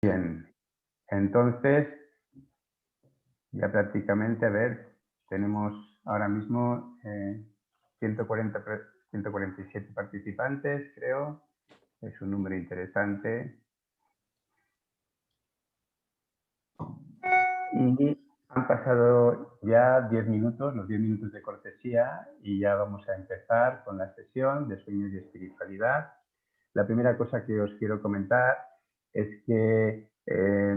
Bien, entonces ya prácticamente, a ver, tenemos ahora mismo 147 participantes, creo. Es un número interesante. Y han pasado ya 10 minutos, los 10 minutos de cortesía, y ya vamos a empezar con la sesión de sueños y espiritualidad. La primera cosa que os quiero comentar es que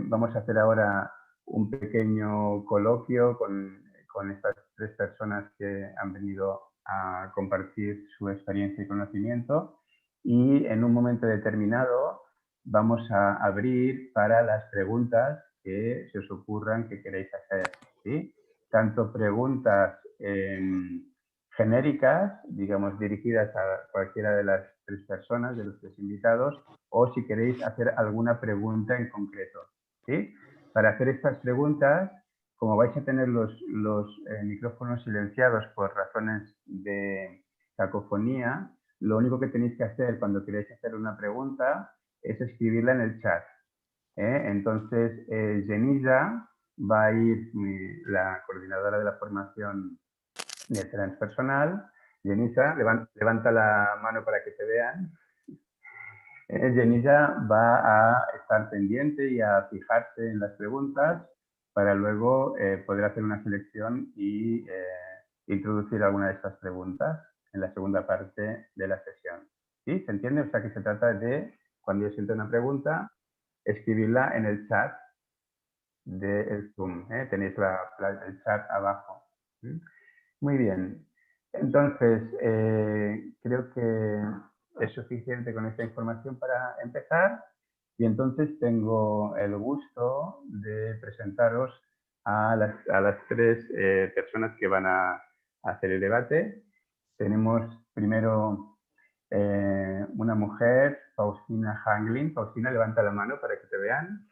vamos a hacer ahora un pequeño coloquio con estas tres personas que han venido a compartir su experiencia y conocimiento, y en un momento determinado vamos a abrir para las preguntas que se os ocurran que queréis hacer, ¿sí? Tanto preguntas genéricas, digamos, dirigidas a cualquiera de las tres personas, de los tres invitados, o si queréis hacer alguna pregunta en concreto, ¿sí? Para hacer estas preguntas, como vais a tener los micrófonos silenciados por razones de cacofonía, lo único que tenéis que hacer cuando queréis hacer una pregunta es escribirla en el chat. Entonces, Genisa va a ir, la coordinadora de la formación de transpersonal. Genisa, levanta la mano para que te vean. Genisa va a estar pendiente y a fijarse en las preguntas para luego poder hacer una selección y introducir alguna de estas preguntas en la segunda parte de la sesión. ¿Sí? ¿Se entiende? O sea, que se trata de, cuando yo siento una pregunta, escribirla en el chat del Zoom. Tenéis el chat abajo. ¿Sí? Muy bien. Entonces, creo que es suficiente con esta información para empezar, y entonces tengo el gusto de presentaros a las tres personas que van a hacer el debate. Tenemos primero una mujer, Faustina Hanglin. Faustina, levanta la mano para que te vean.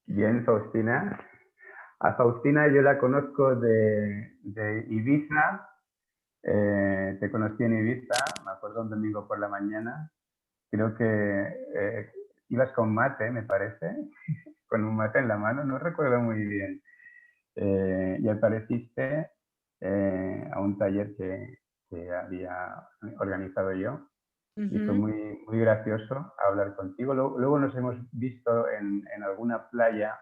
Bien, Faustina. A Faustina yo la conozco de Ibiza. Te conocí en Ibiza, me acuerdo, un domingo por la mañana. Creo que ibas con mate, me parece, con un mate en la mano, no recuerdo muy bien. Y apareciste a un taller que había organizado yo, y fue muy gracioso hablar contigo. Luego nos hemos visto en alguna playa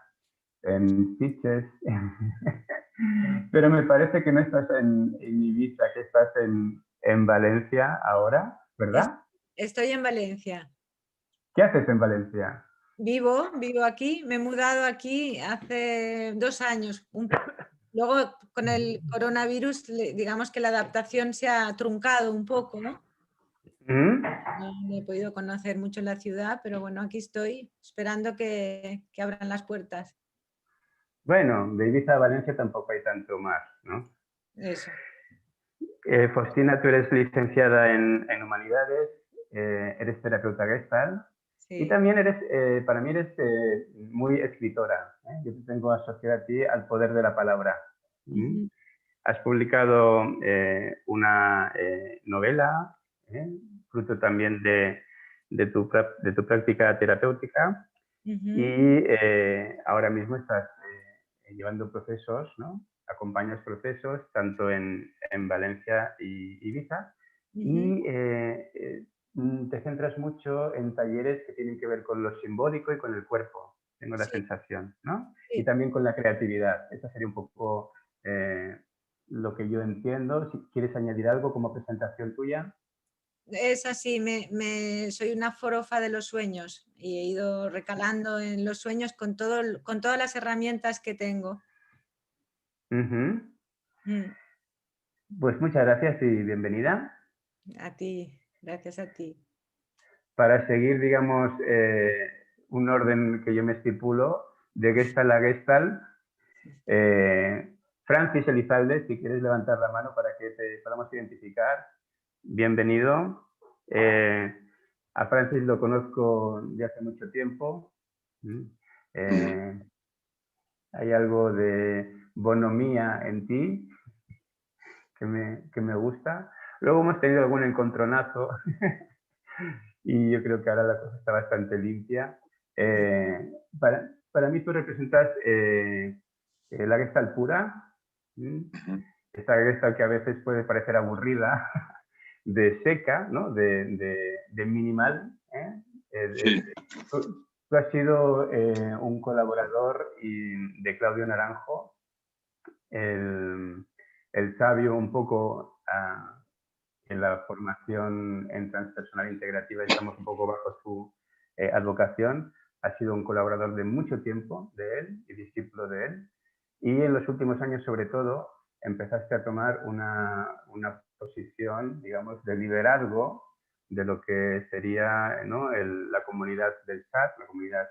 en Sitges, pero me parece que no estás en Ibiza, que estás en Valencia ahora, ¿verdad? Estoy en Valencia. ¿Qué haces en Valencia? Vivo aquí, me he mudado aquí hace 2 años. Luego con el coronavirus, digamos que la adaptación se ha truncado un poco, ¿no? ¿Mm? No he podido conocer mucho la ciudad, pero bueno, aquí estoy esperando que abran las puertas. Bueno, de Ibiza a Valencia tampoco hay tanto más, ¿no? Eso. Faustina, tú eres licenciada en Humanidades, eres terapeuta Gestalt, y Sí. también para mí eres muy escritora. Yo te tengo asociada a ti al poder de la palabra. ¿Mm? Has publicado una novela, fruto también de tu práctica terapéutica, y ahora mismo estás llevando procesos, ¿no? Acompañas procesos tanto en Valencia y Ibiza, y te centras mucho en talleres que tienen que ver con lo simbólico y con el cuerpo, tengo la Sí, sensación, ¿no? Y sí. también con la creatividad. Esa sería un poco lo que yo entiendo. Si quieres añadir algo como presentación tuya. Es así, soy una forofa de los sueños y he ido recalando en los sueños con con todas las herramientas que tengo. Ujú. Mm, Pues muchas gracias y bienvenida. A ti, gracias a ti. Para seguir, digamos, un orden que yo me estipulo, de Gestalt a Gestalt, Francis Elizalde, si quieres levantar la mano para que te podamos identificar, bienvenido. A Francis lo conozco de hace mucho tiempo. Eh, Hay algo de bonomía en ti que me gusta. Luego hemos tenido algún encontronazo y yo creo que ahora la cosa está bastante limpia. para mí tú representas la Gestalt pura, esta Gestalt que a veces puede parecer aburrida, de seca, ¿no? de minimal. Sí. Tú has sido un colaborador de Claudio Naranjo, el sabio un poco en la formación en transpersonal integrativa, estamos un poco bajo su advocación. Has sido un colaborador de mucho tiempo de él y discípulo de él. Y en los últimos años, sobre todo, empezaste a tomar una posición, digamos, de liderazgo de lo que sería, ¿no?, la comunidad del chat, la comunidad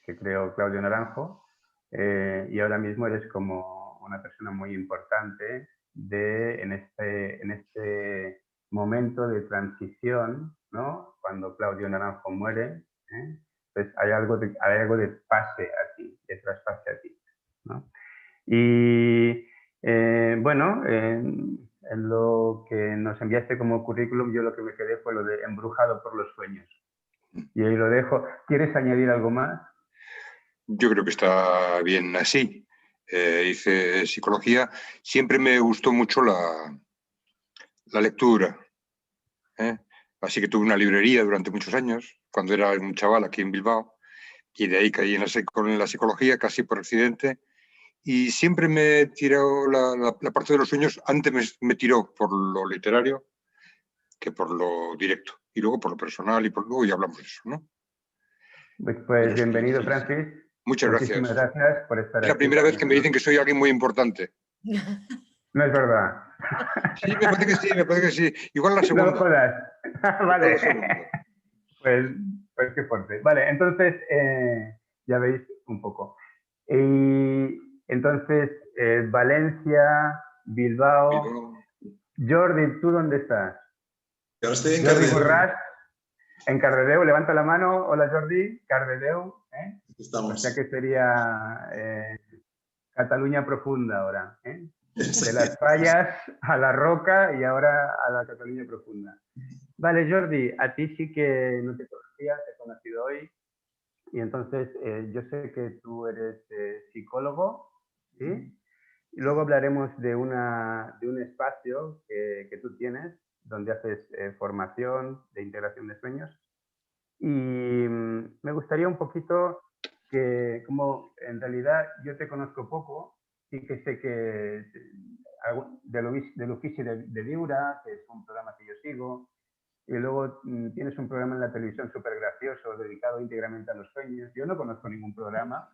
que creó Claudio Naranjo. Y ahora mismo eres como una persona muy importante en este momento de transición, ¿no? Cuando Claudio Naranjo muere, pues hay algo de pase a ti, de traspase a ti, ¿no? Y bueno, en lo que nos enviaste como currículum, yo lo que me quedé fue lo de embrujado por los sueños. Y ahí lo dejo. ¿Quieres añadir algo más? Yo creo que está bien así. Hice psicología. Siempre me gustó mucho la lectura. Así que tuve una librería durante muchos años, cuando era un chaval aquí en Bilbao, y de ahí caí en la psicología casi por accidente. Y siempre me tiró la parte de los sueños, antes me tiró por lo literario que por lo directo. Y luego por lo personal, y luego ya hablamos de eso, ¿no? Pues bienvenido, Francis. Muchas Muchísimas gracias por estar aquí. Es la primera vez que me dicen que soy alguien muy importante. No es verdad. Sí, me parece que sí. Igual la segunda. No jodas. Vale. Pues qué fuerte. Vale, entonces ya veis un poco. Y entonces, Valencia, Bilbao. Jordi, ¿tú dónde estás? Yo estoy en Jordi Cardedeu. Borràs, en Cardedeu. Levanta la mano. Hola, Jordi. Cardedeu. Estamos. O sea que sería Cataluña profunda ahora. De las fallas a la roca y ahora a la Cataluña profunda. Vale, Jordi, a ti sí que no te conocía, te he conocido hoy. Y entonces yo sé que tú eres psicólogo, ¿sí? Y luego hablaremos de un espacio que tú tienes, donde haces formación de integración de sueños. Y me gustaría un poquito que, como en realidad yo te conozco poco, sí que sé que del oficio de Viura, que es un programa que yo sigo, y luego tienes un programa en la televisión súper gracioso, dedicado íntegramente a los sueños. Yo no conozco ningún programa,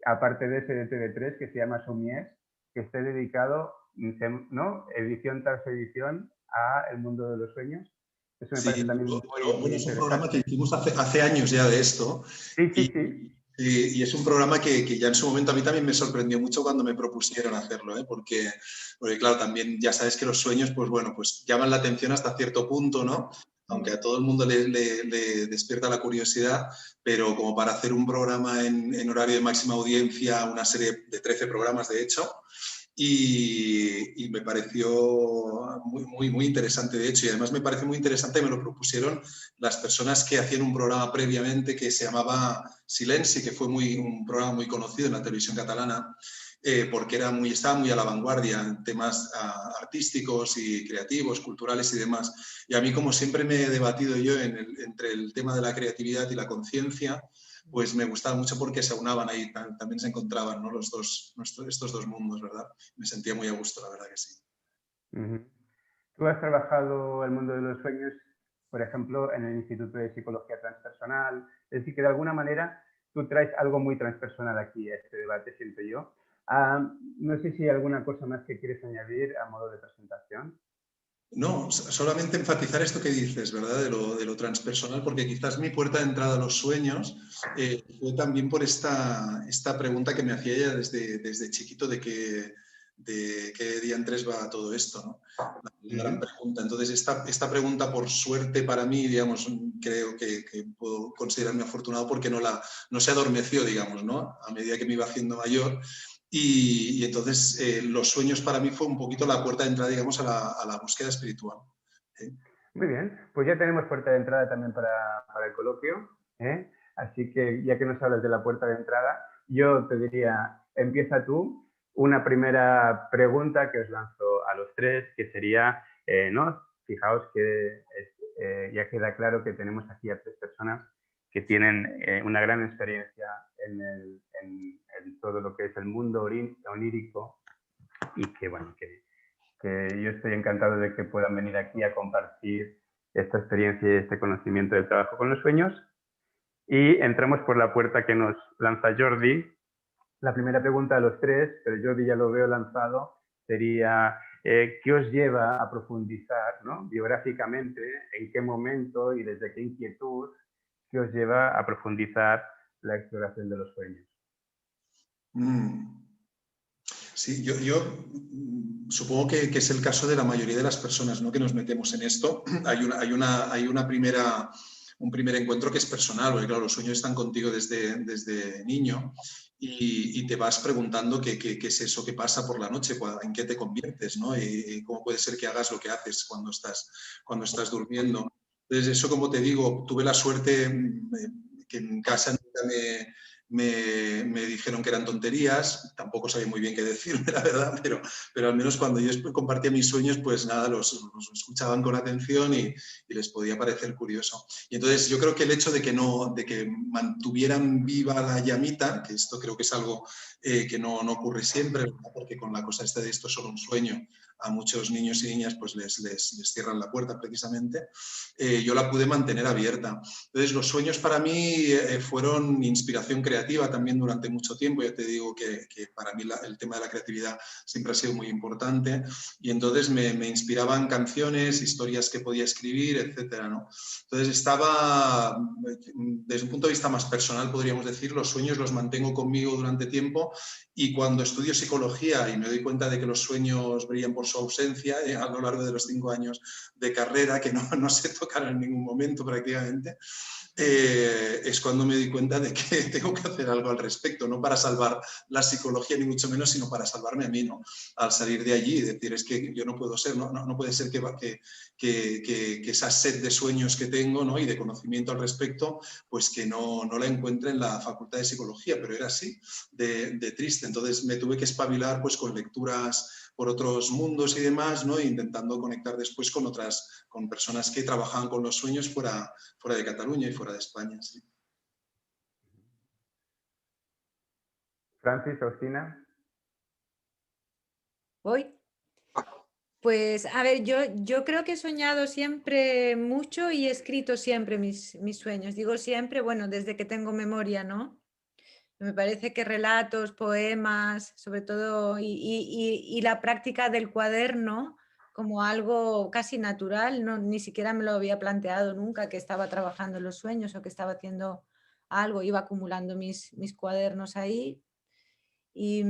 aparte de ese de TV3, que se llama Somies, que esté dedicado, ¿no?, edición tras edición, a el mundo de los sueños. Eso me parece también muy interesante. Es un programa que hicimos hace años ya de esto. Sí. Y es un programa que ya en su momento a mí también me sorprendió mucho cuando me propusieron hacerlo, porque claro, también ya sabes que los sueños, pues bueno, pues llaman la atención hasta cierto punto, ¿no? Aunque a todo el mundo le despierta la curiosidad, pero como para hacer un programa en horario de máxima audiencia, una serie de 13 programas de hecho, y me pareció muy interesante, de hecho, y además me parece muy interesante, me lo propusieron las personas que hacían un programa previamente que se llamaba Silenci, que fue un programa muy conocido en la televisión catalana, porque estaba muy a la vanguardia en temas artísticos y creativos, culturales y demás. Y a mí, como siempre me he debatido yo entre el tema de la creatividad y la conciencia, pues me gustaba mucho porque se aunaban ahí, también se encontraban, ¿no?, estos dos mundos, ¿verdad? Me sentía muy a gusto, la verdad que sí. Tú has trabajado el mundo de los sueños, por ejemplo, en el Instituto de Psicología Transpersonal, es decir, que de alguna manera tú traes algo muy transpersonal aquí a este debate, siento yo. No sé si hay alguna cosa más que quieres añadir a modo de presentación. No, solamente enfatizar esto que dices, ¿verdad? De lo transpersonal, porque quizás mi puerta de entrada a los sueños fue también por esta pregunta que me hacía ella desde chiquito de qué diantres va todo esto, ¿no? La gran pregunta. Entonces, esta pregunta, por suerte para mí, digamos, creo que puedo considerarme afortunado porque no se adormeció, digamos, ¿no?, a medida que me iba haciendo mayor. Y entonces los sueños para mí fue un poquito la puerta de entrada, digamos, a la búsqueda espiritual. Muy bien, pues ya tenemos puerta de entrada también para el coloquio. Así que ya que nos hablas de la puerta de entrada, yo te diría, empieza tú. Una primera pregunta que os lanzo a los tres, que sería, ¿no? Fijaos que ya queda claro que tenemos aquí a tres personas que tienen una gran experiencia en todo lo que es el mundo onírico y que, bueno, que yo estoy encantado de que puedan venir aquí a compartir esta experiencia y este conocimiento del trabajo con los sueños. Y entramos por la puerta que nos lanza Jordi. La primera pregunta a los tres, pero Jordi ya lo veo lanzado, sería ¿qué os lleva a profundizar, ¿no? biográficamente, en qué momento y desde qué inquietud, qué os lleva a profundizar la exploración de los sueños? Sí, yo supongo que es el caso de la mayoría de las personas, ¿no? que nos metemos en esto. Hay un primer encuentro que es personal, porque claro, los sueños están contigo desde niño y te vas preguntando qué es eso que pasa por la noche, en qué te conviertes, ¿no? Y cómo puede ser que hagas lo que haces cuando estás durmiendo. Entonces, eso, como te digo, tuve la suerte que en casa nunca me dijeron que eran tonterías, tampoco sabía muy bien qué decirme, la verdad, pero al menos cuando yo compartía mis sueños, pues nada, los escuchaban con atención y les podía parecer curioso. Y entonces yo creo que el hecho de que mantuvieran viva la llamita, que esto creo que es algo que no ocurre siempre, ¿verdad? Porque con la cosa esta de esto es solo un sueño, a muchos niños y niñas pues les cierran la puerta precisamente, yo la pude mantener abierta. Entonces los sueños para mí fueron inspiración creativa también durante mucho tiempo. Ya te digo que para mí el tema de la creatividad siempre ha sido muy importante y entonces me inspiraban canciones, historias que podía escribir, etcétera, ¿no? Entonces estaba, desde un punto de vista más personal podríamos decir, los sueños los mantengo conmigo durante tiempo y cuando estudio psicología y me doy cuenta de que los sueños brillan por su ausencia a lo largo de los 5 años de carrera, que no se tocaron en ningún momento prácticamente, es cuando me di cuenta de que tengo que hacer algo al respecto, no para salvar la psicología ni mucho menos, sino para salvarme a mí, ¿no? Al salir de allí y decir, es que yo no puedo ser, no puede ser que esa sed de sueños que tengo, ¿no? y de conocimiento al respecto, pues que no la encuentre en la facultad de psicología, pero era así, de triste. Entonces me tuve que espabilar pues con lecturas por otros mundos y demás, ¿no? Intentando conectar después con personas que trabajaban con los sueños fuera de Cataluña y fuera de España. Sí. Francis, Faustina. ¿Voy? Pues a ver, yo creo que he soñado siempre mucho y he escrito siempre mis sueños. Digo siempre, bueno, desde que tengo memoria, ¿no? Me parece que relatos, poemas, sobre todo, y la práctica del cuaderno como algo casi natural, no, ni siquiera me lo había planteado nunca que estaba trabajando en los sueños o que estaba haciendo algo, iba acumulando mis cuadernos ahí. Y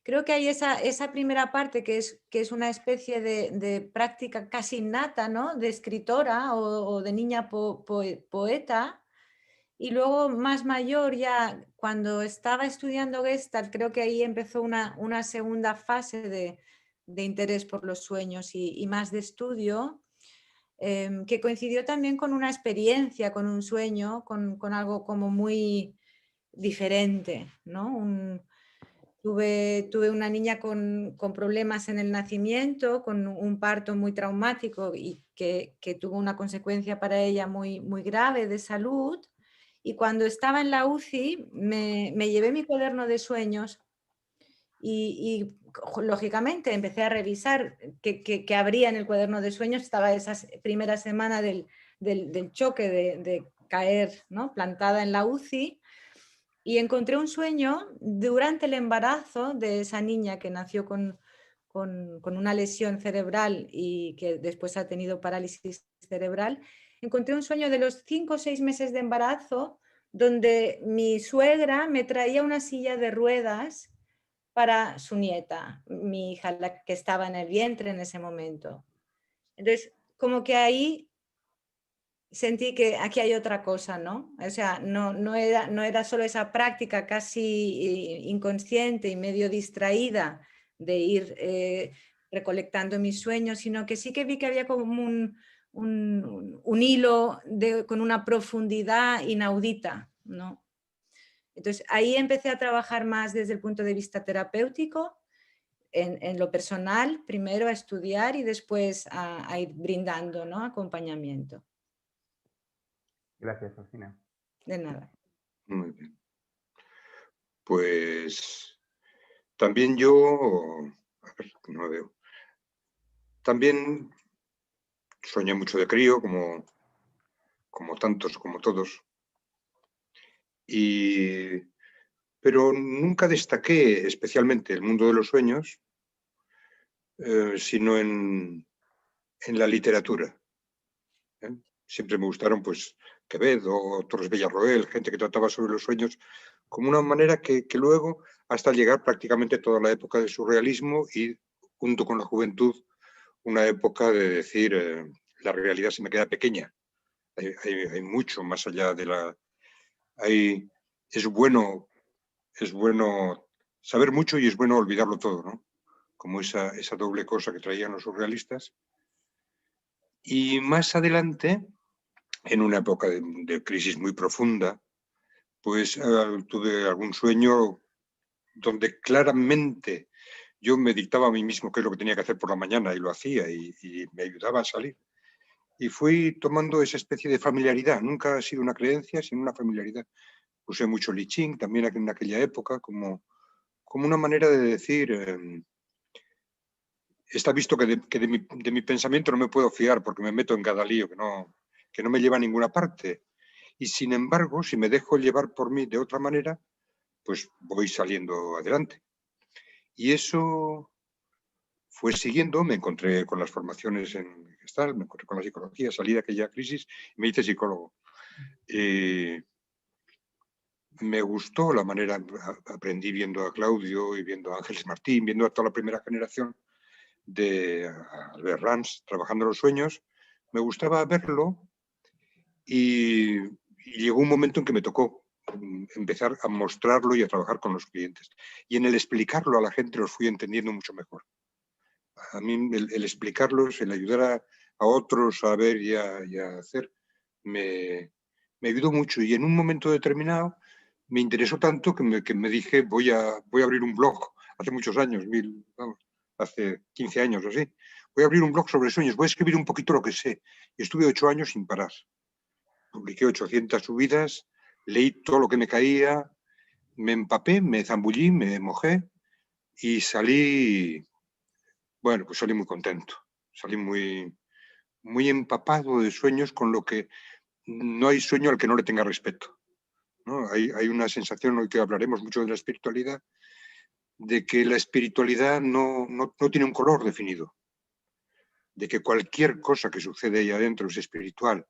creo que hay esa primera parte que es una especie de práctica casi innata, ¿no? De escritora o de niña poeta. Y luego más mayor ya, cuando estaba estudiando Gestalt, creo que ahí empezó una segunda fase de interés por los sueños y más de estudio, que coincidió también con una experiencia, con un sueño, con algo como muy diferente, ¿no? Tuve una niña con problemas en el nacimiento, con un parto muy traumático y que tuvo una consecuencia para ella muy, muy grave de salud. Y cuando estaba en la UCI me llevé mi cuaderno de sueños y lógicamente empecé a revisar qué habría en el cuaderno de sueños. Estaba esa primera semana del choque de caer, ¿no? Plantada en la UCI. Y encontré un sueño durante el embarazo de esa niña que nació con una lesión cerebral y que después ha tenido parálisis cerebral. Encontré un sueño de los 5 o 6 meses de embarazo donde mi suegra me traía una silla de ruedas para su nieta, mi hija, la que estaba en el vientre en ese momento. Entonces, como que ahí sentí que aquí hay otra cosa, ¿no? O sea, no era solo esa práctica casi inconsciente y medio distraída de ir recolectando mis sueños, sino que sí que vi que había como un hilo con una profundidad inaudita, ¿no? Entonces ahí empecé a trabajar más desde el punto de vista terapéutico, en lo personal, primero a estudiar y después a ir brindando, ¿no? Acompañamiento. Gracias, Rosina. De nada. Muy bien. Pues también yo, a ver, que no lo veo. También soñé mucho de crío, como tantos, como todos. Pero nunca destaqué especialmente el mundo de los sueños, sino en la literatura. Siempre me gustaron, pues, Quevedo, Torres Villarroel, gente que trataba sobre los sueños, como una manera que luego, hasta llegar prácticamente toda la época del surrealismo y, junto con la juventud, una época de decir, la realidad se me queda pequeña. Hay mucho más allá de la... Es bueno saber mucho y es bueno olvidarlo todo, ¿no? Como esa doble cosa que traían los surrealistas. Y más adelante, en una época de crisis muy profunda, pues tuve algún sueño donde claramente yo me dictaba a mí mismo qué es lo que tenía que hacer por la mañana y lo hacía y me ayudaba a salir. Y fui tomando esa especie de familiaridad. Nunca ha sido una creencia, sino una familiaridad. Usé mucho Li Ching también en aquella época como una manera de decir, está visto que de mi pensamiento no me puedo fiar porque me meto en cada lío que no me lleva a ninguna parte. Y sin embargo, si me dejo llevar por mí de otra manera, pues voy saliendo adelante. Y eso fue siguiendo, me encontré con las formaciones en Gestalt, me encontré con la psicología, salí de aquella crisis y me hice psicólogo. Me gustó la manera, aprendí viendo a Claudio y viendo a Ángeles Martín, viendo a toda la primera generación de Albert Rams trabajando los sueños. Me gustaba verlo y llegó un momento en que me tocó empezar a mostrarlo y a trabajar con los clientes. Y en el explicarlo a la gente los fui entendiendo mucho mejor. A mí el explicarlos, el ayudar a otros a ver y a hacer, me ayudó mucho. Y en un momento determinado me interesó tanto que me dije, voy a abrir un blog. Hace muchos años, hace 15 años o así. Voy a abrir un blog sobre sueños, voy a escribir un poquito lo que sé. Y estuve 8 años sin parar. Publiqué 800 subidas, leí todo lo que me caía, me empapé, me zambullí, me mojé y salí, bueno, pues salí muy contento. Salí muy empapado de sueños, con lo que no hay sueño al que no le tenga respeto, ¿no? Hay una sensación, hoy que hablaremos mucho de la espiritualidad, de que la espiritualidad no tiene un color definido, de que cualquier cosa que sucede ahí adentro es espiritual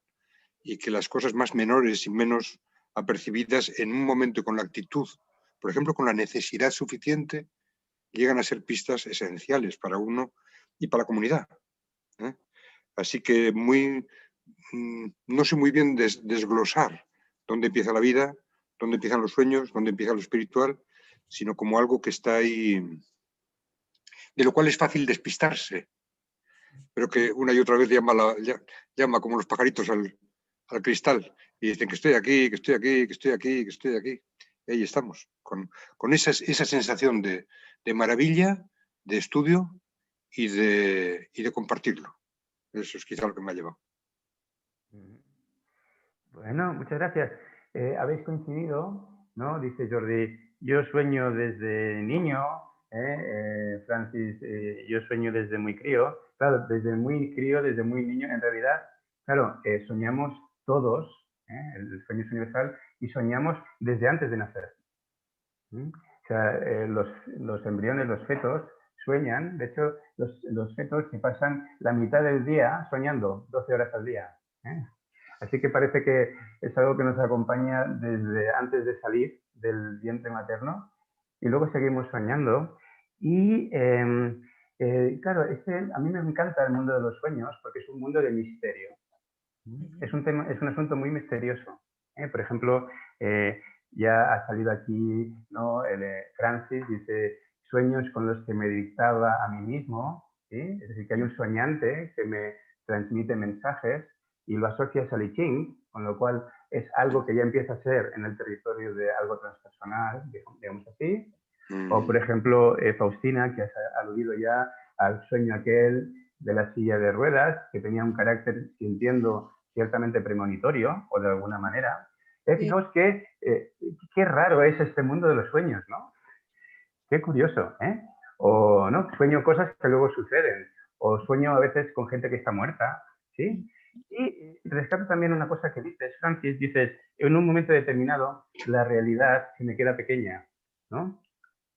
y que las cosas más menores y menos apercibidas en un momento y con la actitud, por ejemplo, con la necesidad suficiente, llegan a ser pistas esenciales para uno y para la comunidad. Así que no sé muy bien desglosar dónde empieza la vida, dónde empiezan los sueños, dónde empieza lo espiritual, sino como algo que está ahí, de lo cual es fácil despistarse, pero que una y otra vez llama como los pajaritos al cristal y dicen que estoy aquí, que estoy aquí, que estoy aquí, que estoy aquí. Y ahí estamos, con esa sensación de maravilla, de estudio y de compartirlo. Eso es quizá lo que me ha llevado. Bueno, muchas gracias. Habéis coincidido, ¿no? Dice Jordi, yo sueño desde niño, Francis, yo sueño desde muy crío. Claro, desde muy crío, desde muy niño, en realidad, claro, soñamos todos, el sueño es universal, y soñamos desde antes de nacer. O sea, los embriones, los fetos, sueñan. De hecho, los fetos se pasan la mitad del día soñando, 12 horas al día. Así que parece que es algo que nos acompaña desde antes de salir del vientre materno y luego seguimos soñando. Y claro, a mí me encanta el mundo de los sueños porque es un mundo de misterio. Es un asunto muy misterioso. Por ejemplo, ya ha salido aquí, ¿no? Francis dice, sueños con los que me dictaba a mí mismo, ¿sí? Es decir, que hay un soñante que transmite mensajes y lo asocias al I Ching, con lo cual es algo que ya empieza a ser en el territorio de algo transpersonal, digamos así. O, por ejemplo, Faustina, que has aludido ya al sueño aquel de la silla de ruedas, que tenía un carácter, entiendo, ciertamente premonitorio, o de alguna manera. Fijaos que qué raro es este mundo de los sueños, ¿no? Qué curioso, ¿eh? O, ¿no? Sueño cosas que luego suceden, o sueño a veces con gente que está muerta, ¿sí? Y rescato también una cosa que dices, Francis, dices, en un momento determinado la realidad se me queda pequeña, ¿no?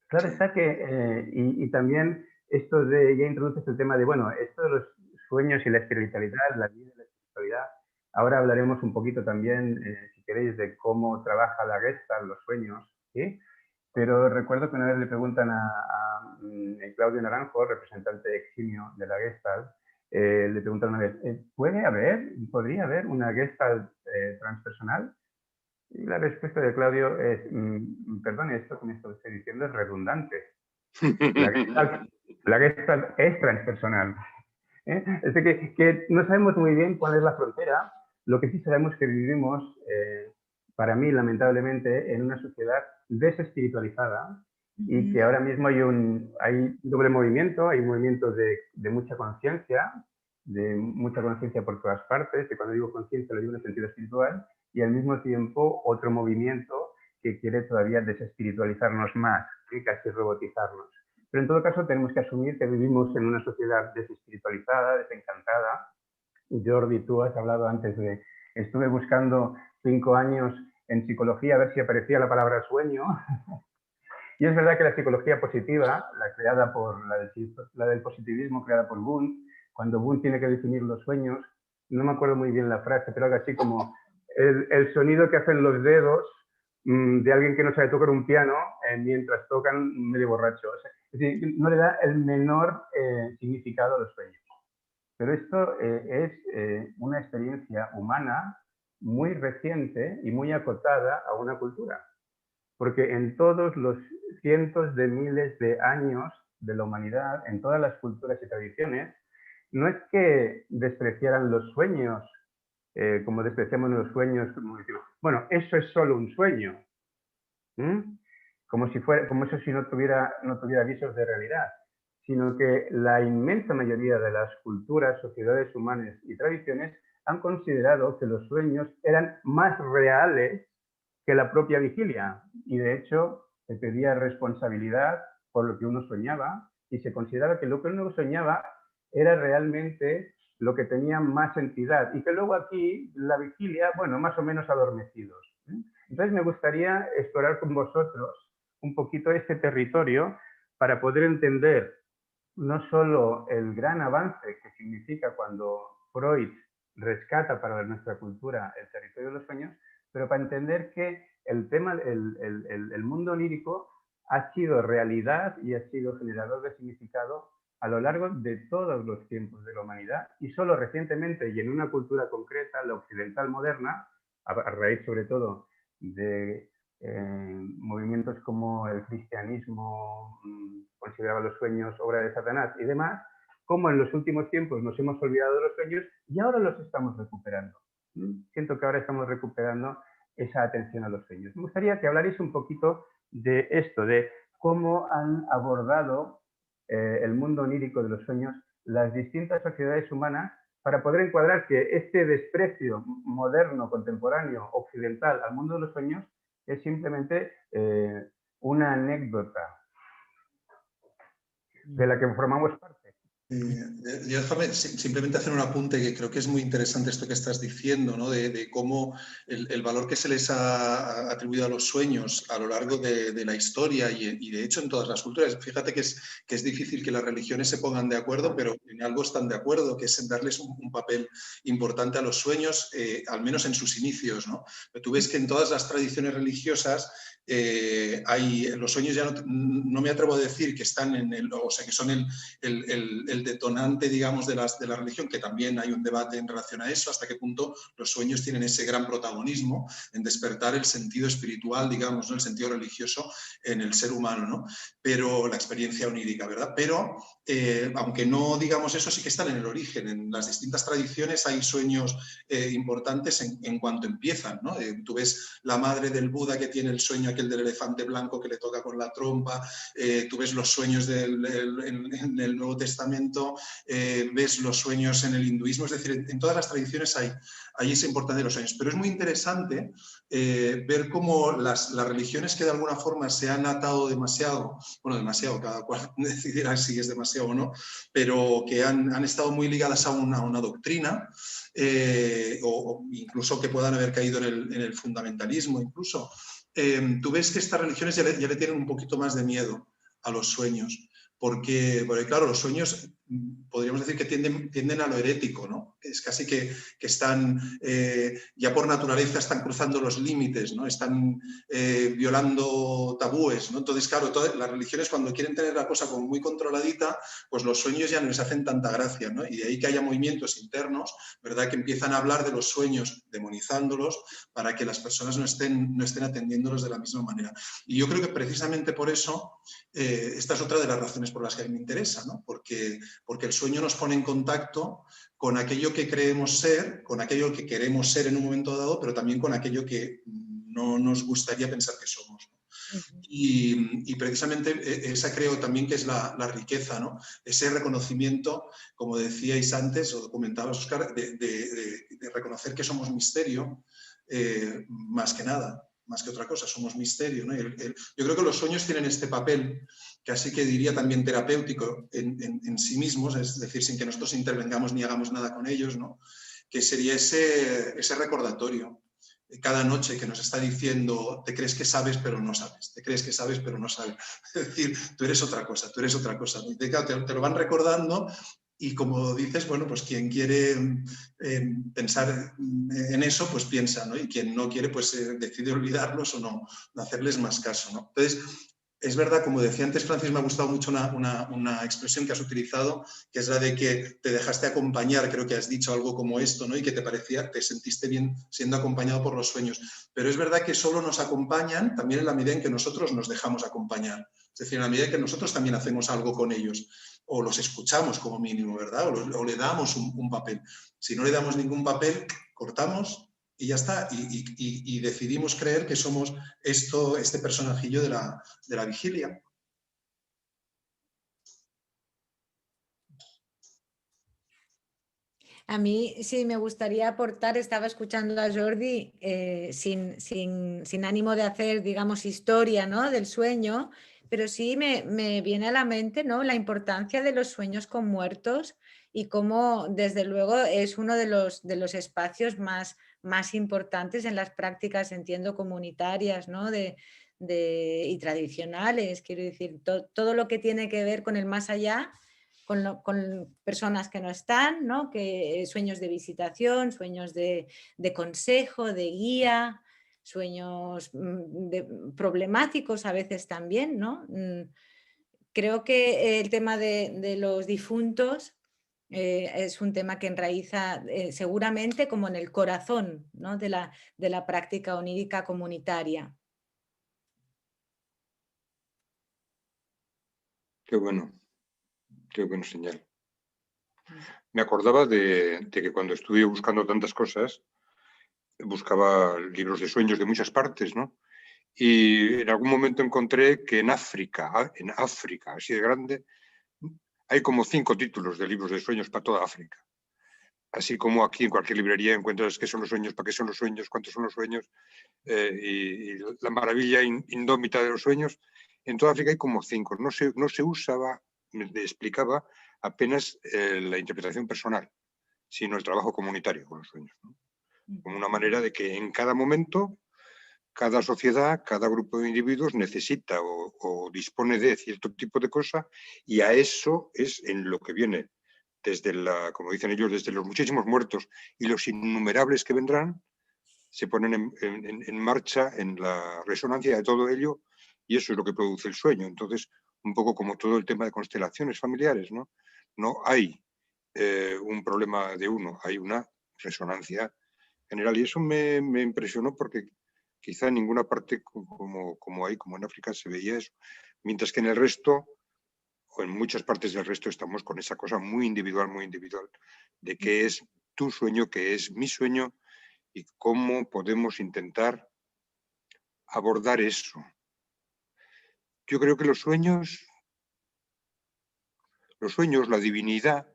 Claro está que, y también esto de, ya introduces el tema de, bueno, esto de los sueños y la espiritualidad, la vida y la espiritualidad. Ahora hablaremos un poquito también, si queréis, de cómo trabaja la Gestalt, los sueños, ¿sí? Pero recuerdo que una vez le preguntan a Claudio Naranjo, representante eximio de la Gestalt, le preguntan una vez, ¿podría haber una Gestalt transpersonal? Y la respuesta de Claudio es, perdón, esto que me estoy diciendo es redundante. La Gestalt es transpersonal. Es decir, que no sabemos muy bien cuál es la frontera. Lo que sí sabemos es que vivimos, para mí, lamentablemente, en una sociedad desespiritualizada y que ahora mismo hay doble movimiento, hay movimientos de mucha conciencia por todas partes, y cuando digo conciencia lo digo en el sentido espiritual, y al mismo tiempo otro movimiento que quiere todavía desespiritualizarnos más, y casi robotizarnos. Pero en todo caso tenemos que asumir que vivimos en una sociedad desespiritualizada, desencantada. Jordi, tú has hablado antes de... Estuve buscando 5 años en psicología a ver si aparecía la palabra sueño. Y es verdad que la psicología positiva, la del positivismo creada por Wundt, cuando Wundt tiene que definir los sueños, no me acuerdo muy bien la frase, pero algo así como el sonido que hacen los dedos de alguien que no sabe tocar un piano mientras tocan medio borracho. O sea, es decir, no le da el menor significado a los sueños. Pero esto es una experiencia humana muy reciente y muy acotada a una cultura. Porque en todos los cientos de miles de años de la humanidad, en todas las culturas y tradiciones, no es que despreciaran los sueños, como despreciamos los sueños, como decimos, bueno, eso es solo un sueño. Como eso si no tuviera visos de realidad, sino que la inmensa mayoría de las culturas, sociedades humanas y tradiciones han considerado que los sueños eran más reales que la propia vigilia, y de hecho se pedía responsabilidad por lo que uno soñaba y se consideraba que lo que uno soñaba era realmente lo que tenía más entidad, y que luego aquí la vigilia, bueno, más o menos adormecidos. Entonces me gustaría explorar con vosotros un poquito este territorio para poder entender no solo el gran avance que significa cuando Freud rescata para nuestra cultura el territorio de los sueños, pero para entender que el tema, el mundo onírico ha sido realidad y ha sido generador de significado a lo largo de todos los tiempos de la humanidad, y solo recientemente y en una cultura concreta, la occidental moderna, a raíz sobre todo de movimientos como el cristianismo, consideraba los sueños obra de Satanás y demás, como en los últimos tiempos nos hemos olvidado de los sueños y ahora los estamos recuperando. Siento que ahora estamos recuperando esa atención a los sueños. Me gustaría que hablarais un poquito de esto, de cómo han abordado el mundo onírico de los sueños las distintas sociedades humanas para poder encuadrar que este desprecio moderno, contemporáneo, occidental al mundo de los sueños es simplemente una anécdota de la que formamos parte. Déjame simplemente hacer un apunte que creo que es muy interesante esto que estás diciendo, ¿no? De cómo el valor que se les ha atribuido a los sueños a lo largo de la historia y de hecho en todas las culturas. Fíjate que es difícil que las religiones se pongan de acuerdo, pero en algo están de acuerdo, que es en darles un papel importante a los sueños, al menos en sus inicios, ¿no? Pero tú ves que en todas las tradiciones religiosas los sueños ya no me atrevo a decir que están que son el el detonante, digamos, de la religión, que también hay un debate en relación a eso, hasta qué punto los sueños tienen ese gran protagonismo en despertar el sentido espiritual, digamos, ¿no? El sentido religioso en el ser humano, ¿no? Pero la experiencia onírica, ¿verdad? Pero, aunque no digamos eso, sí que están en el origen. En las distintas tradiciones hay sueños importantes en cuanto empiezan, ¿no? Tú ves la madre del Buda que tiene el sueño aquel del elefante blanco que le toca con la trompa, tú ves los sueños en el Nuevo Testamento, ves los sueños en el hinduismo, es decir, en todas las tradiciones hay esa importancia de los sueños. Pero es muy interesante ver cómo las religiones que de alguna forma se han atado demasiado, bueno, demasiado, cada cual decidirá si es demasiado o no, pero que han estado muy ligadas a una doctrina, o incluso que puedan haber caído en el fundamentalismo incluso. Tú ves que estas religiones ya le tienen un poquito más de miedo a los sueños, porque claro, los sueños podríamos decir que tienden a lo herético, ¿no? Es casi que están, ya por naturaleza están cruzando los límites, ¿no? Están violando tabúes, ¿no? Entonces, claro, todas las religiones cuando quieren tener la cosa como muy controladita, pues los sueños ya no les hacen tanta gracia, ¿no? Y de ahí que haya movimientos internos, ¿verdad? Que empiezan a hablar de los sueños, demonizándolos, para que las personas no estén atendiéndolos de la misma manera. Y yo creo que precisamente por eso, esta es otra de las razones por las que a mí me interesa, ¿no? Porque el sueño nos pone en contacto con aquello que creemos ser, con aquello que queremos ser en un momento dado, pero también con aquello que no nos gustaría pensar que somos, ¿no? Y precisamente esa creo también que es la riqueza, ¿no? Ese reconocimiento, como decíais antes, o comentabas, Óscar, de reconocer que somos misterio, más que nada, más que otra cosa, somos misterio, ¿no? Yo creo que los sueños tienen este papel, casi que diría también terapéutico en sí mismos, es decir, sin que nosotros intervengamos ni hagamos nada con ellos, ¿no? Que sería ese recordatorio cada noche que nos está diciendo, te crees que sabes pero no sabes, te crees que sabes pero no sabes. Es decir, tú eres otra cosa, tú eres otra cosa. Y te lo van recordando. Y como dices, bueno, pues quien quiere pensar en eso, pues piensa, ¿no? Y quien no quiere, pues decide olvidarlos o no hacerles más caso, ¿no? Entonces, es verdad, como decía antes Francis, me ha gustado mucho una expresión que has utilizado, que es la de que te dejaste acompañar, creo que has dicho algo como esto, ¿no? Y que te sentiste bien siendo acompañado por los sueños. Pero es verdad que solo nos acompañan también en la medida en que nosotros nos dejamos acompañar. Es decir, en la medida en que nosotros también hacemos algo con ellos, o los escuchamos como mínimo, ¿verdad? O le damos un papel. Si no le damos ningún papel, cortamos y ya está, y decidimos creer que somos este personajillo de la vigilia. A mí sí me gustaría aportar, estaba escuchando a Jordi sin ánimo de hacer, digamos, historia, ¿no? Del sueño, pero sí me viene a la mente, ¿no? La importancia de los sueños con muertos y cómo, desde luego, es uno de los espacios más importantes en las prácticas, entiendo, comunitarias, ¿no? Y tradicionales, quiero decir, todo lo que tiene que ver con el más allá. Con personas que no están, ¿no? Sueños de visitación, sueños de consejo, de guía, sueños problemáticos a veces también, ¿no? Creo que el tema de los difuntos es un tema que enraiza seguramente como en el corazón, ¿no? de la práctica onírica comunitaria. Qué bueno señal. Me acordaba de que cuando estuve buscando tantas cosas, buscaba libros de sueños de muchas partes, ¿no? Y en algún momento encontré que en África, así de grande, hay como 5 títulos de libros de sueños para toda África. Así como aquí en cualquier librería encuentras qué son los sueños, para qué son los sueños, cuántos son los sueños, y la maravilla indómita de los sueños. En toda África hay como 5. No se usaba, me explicaba, apenas la interpretación personal, sino el trabajo comunitario con los sueños, ¿no? Como una manera de que en cada momento, cada sociedad, cada grupo de individuos necesita o dispone de cierto tipo de cosa, y a eso es en lo que viene, como dicen ellos, desde los muchísimos muertos y los innumerables que vendrán, se ponen en marcha en la resonancia de todo ello, y eso es lo que produce el sueño. Entonces, un poco como todo el tema de constelaciones familiares, ¿no? No hay un problema de uno, hay una resonancia general. Y eso me impresionó porque quizá en ninguna parte como en África se veía eso. Mientras que en el resto, o en muchas partes del resto, estamos con esa cosa muy individual, de qué es tu sueño, qué es mi sueño y cómo podemos intentar abordar eso. Yo creo que los sueños, la divinidad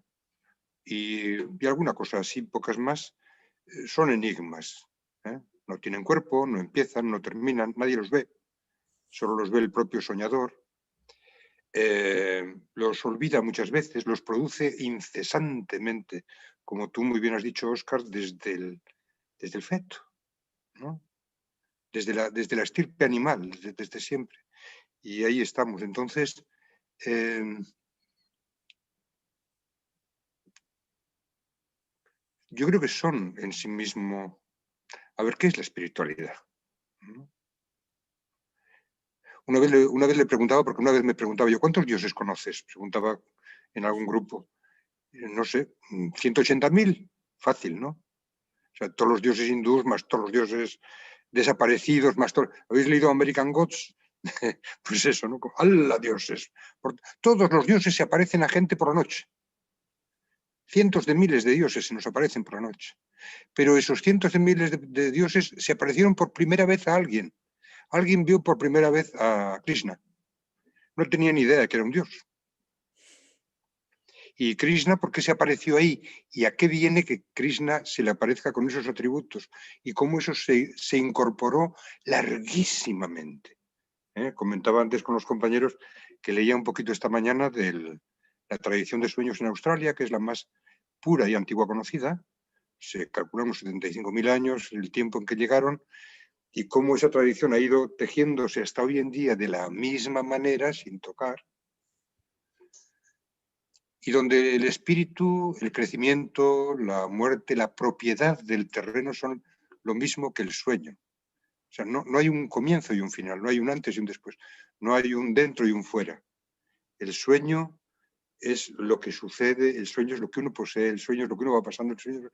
y alguna cosa así, pocas más, son enigmas. No tienen cuerpo, no empiezan, no terminan, nadie los ve, solo los ve el propio soñador. Los olvida muchas veces, los produce incesantemente, como tú muy bien has dicho, Óscar, desde el feto, ¿no? Desde la estirpe animal, desde siempre. Y ahí estamos. Entonces, yo creo que son en sí mismo... A ver, ¿qué es la espiritualidad? Una vez le preguntaba, porque una vez me preguntaba yo, ¿cuántos dioses conoces? Preguntaba en algún grupo. No sé, 180.000. Fácil, ¿no? O sea, todos los dioses hindús, más todos los dioses desaparecidos, más todos... ¿Habéis leído American Gods? Pues eso, ¿no? ¡Hala, dioses! Todos los dioses se aparecen a gente por la noche. Cientos de miles de dioses se nos aparecen por la noche. Pero esos cientos de miles de dioses se aparecieron por primera vez a alguien. Alguien vio por primera vez a Krishna. No tenía ni idea de que era un dios. Y Krishna, ¿por qué se apareció ahí? ¿Y a qué viene que Krishna se le aparezca con esos atributos? Y cómo eso se incorporó larguísimamente. Comentaba antes con los compañeros que leía un poquito esta mañana de la tradición de sueños en Australia, que es la más pura y antigua conocida. Se calculan unos 75.000 años, el tiempo en que llegaron, y cómo esa tradición ha ido tejiéndose hasta hoy en día de la misma manera, sin tocar, y donde el espíritu, el crecimiento, la muerte, la propiedad del terreno son lo mismo que el sueño. O sea, no hay un comienzo y un final, no hay un antes y un después, no hay un dentro y un fuera. El sueño es lo que sucede, el sueño es lo que uno posee, el sueño es lo que uno va pasando, el sueño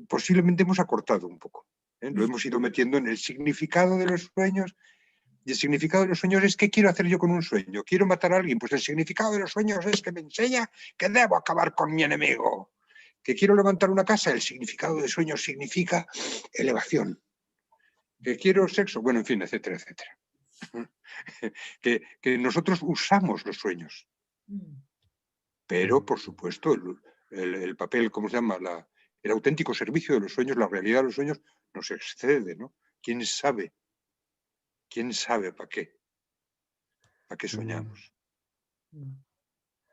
posiblemente hemos acortado un poco. Lo hemos ido metiendo en el significado de los sueños. Y el significado de los sueños es ¿qué quiero hacer yo con un sueño? ¿Quiero matar a alguien? Pues el significado de los sueños es que me enseña que debo acabar con mi enemigo. ¿Que quiero levantar una casa? El significado de sueños significa elevación. ¿Que quiero sexo? Bueno, en fin, etcétera, etcétera. que nosotros usamos los sueños. Pero, por supuesto, el papel, ¿cómo se llama? El auténtico servicio de los sueños, la realidad de los sueños nos excede, ¿no? ¿Quién sabe? ¿Quién sabe para qué? ¿Para qué soñamos?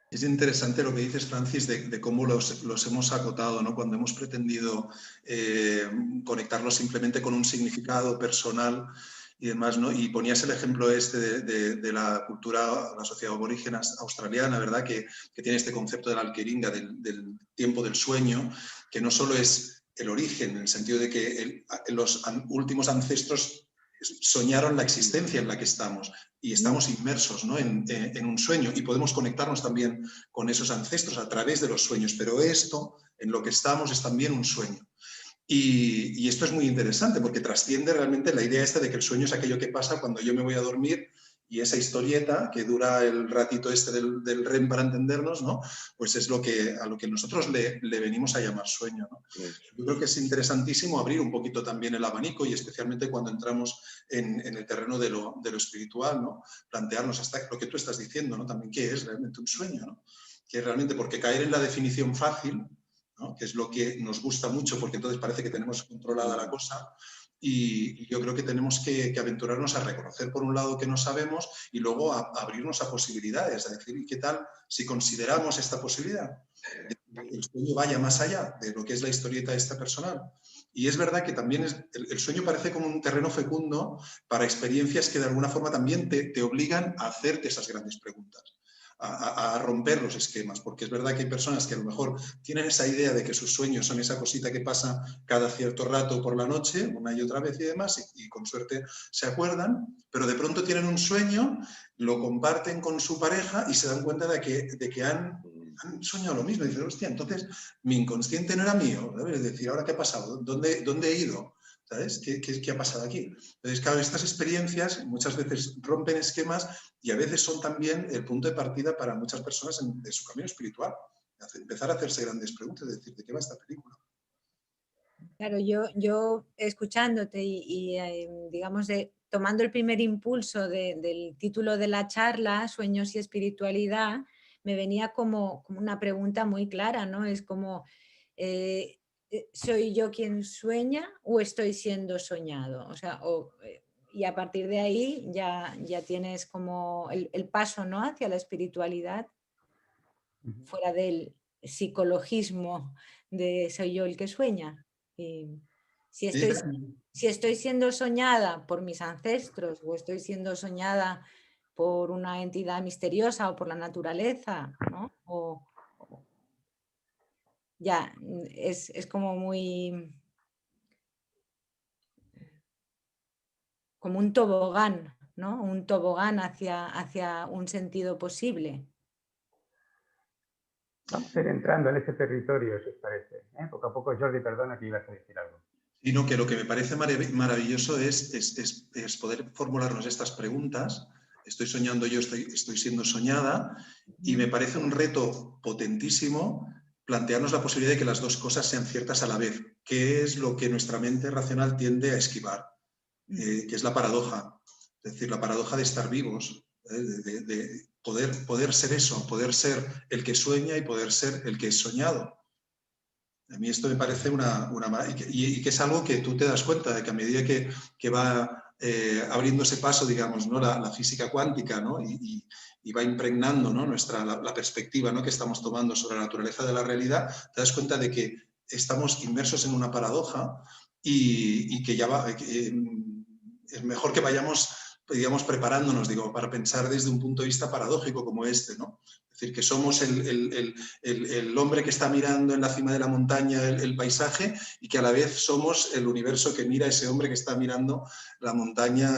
Es interesante lo que dices, Francis, de cómo los hemos acotado, ¿no? Cuando hemos pretendido conectarlos simplemente con un significado personal y demás, ¿no? Y ponías el ejemplo este de la cultura, la sociedad aborígena australiana, ¿verdad? Que tiene este concepto de la alqueringa, del tiempo del sueño, que no solo es el origen, en el sentido de que los últimos ancestros soñaron la existencia en la que estamos y estamos inmersos, ¿no? en un sueño y podemos conectarnos también con esos ancestros a través de los sueños, pero esto, en lo que estamos, es también un sueño. Y esto es muy interesante porque trasciende realmente la idea esta de que el sueño es aquello que pasa cuando yo me voy a dormir y esa historieta que dura el ratito este del REM para entendernos, ¿no? Pues es a lo que nosotros le venimos a llamar sueño, ¿no? Yo creo que es interesantísimo abrir un poquito también el abanico y especialmente cuando entramos en el terreno de lo espiritual, ¿no? Plantearnos hasta lo que tú estás diciendo, ¿no? También qué es realmente un sueño, ¿no? Que realmente, porque caer en la definición fácil, ¿no? Que es lo que nos gusta mucho porque entonces parece que tenemos controlada la cosa, y yo creo que tenemos que aventurarnos a reconocer por un lado que no sabemos y luego a abrirnos a posibilidades, a decir, ¿y qué tal si consideramos esta posibilidad? El sueño vaya más allá de lo que es la historieta esta personal. Y es verdad que también el sueño parece como un terreno fecundo para experiencias que de alguna forma también te obligan a hacerte esas grandes preguntas. A romper los esquemas, porque es verdad que hay personas que a lo mejor tienen esa idea de que sus sueños son esa cosita que pasa cada cierto rato por la noche, una y otra vez y demás, y con suerte se acuerdan, pero de pronto tienen un sueño, lo comparten con su pareja y se dan cuenta de que han han soñado lo mismo. Y dices, hostia, entonces mi inconsciente no era mío. ¿Sabes? Es decir, ¿ahora qué ha pasado? ¿Dónde he ido? ¿Sabes? ¿Qué ha pasado aquí? Entonces, claro, estas experiencias muchas veces rompen esquemas y a veces son también el punto de partida para muchas personas de su camino espiritual. Empezar a hacerse grandes preguntas, es decir, ¿de qué va esta película? Claro, yo escuchándote digamos, tomando el primer impulso del título de la charla, Sueños y Espiritualidad, me venía como una pregunta muy clara, ¿no? Es como, ¿soy yo quien sueña o estoy siendo soñado? O sea, y a partir de ahí ya tienes como el paso, ¿no? Hacia la espiritualidad, fuera del psicologismo de soy yo el que sueña. Si estoy siendo soñada por mis ancestros o estoy siendo soñada por una entidad misteriosa o por la naturaleza, ¿no? Ya, es como muy... como un tobogán, ¿no? Un tobogán hacia un sentido posible. Vamos a ir entrando en ese territorio, si os parece. Poco a poco, Jordi, perdona que ibas a decir algo. Sino que lo que me parece maravilloso es poder formularnos estas preguntas. Estoy soñando yo, estoy siendo soñada, y me parece un reto potentísimo plantearnos la posibilidad de que las dos cosas sean ciertas a la vez, que es lo que nuestra mente racional tiende a esquivar, que es la paradoja, es decir, la paradoja de estar vivos, de poder ser eso, poder ser el que sueña y poder ser el que es soñado. A mí esto me parece y que es algo que tú te das cuenta de que a medida que va abriendo ese paso, digamos, ¿no? la física cuántica, ¿no? y va impregnando, ¿no? la perspectiva, ¿no? que estamos tomando sobre la naturaleza de la realidad, te das cuenta de que estamos inmersos en una paradoja y que ya va, es mejor que vayamos, digamos, preparándonos, digo, para pensar desde un punto de vista paradójico como este, ¿no? Es decir, que somos el hombre que está mirando en la cima de la montaña el paisaje y que a la vez somos el universo que mira a ese hombre que está mirando la montaña.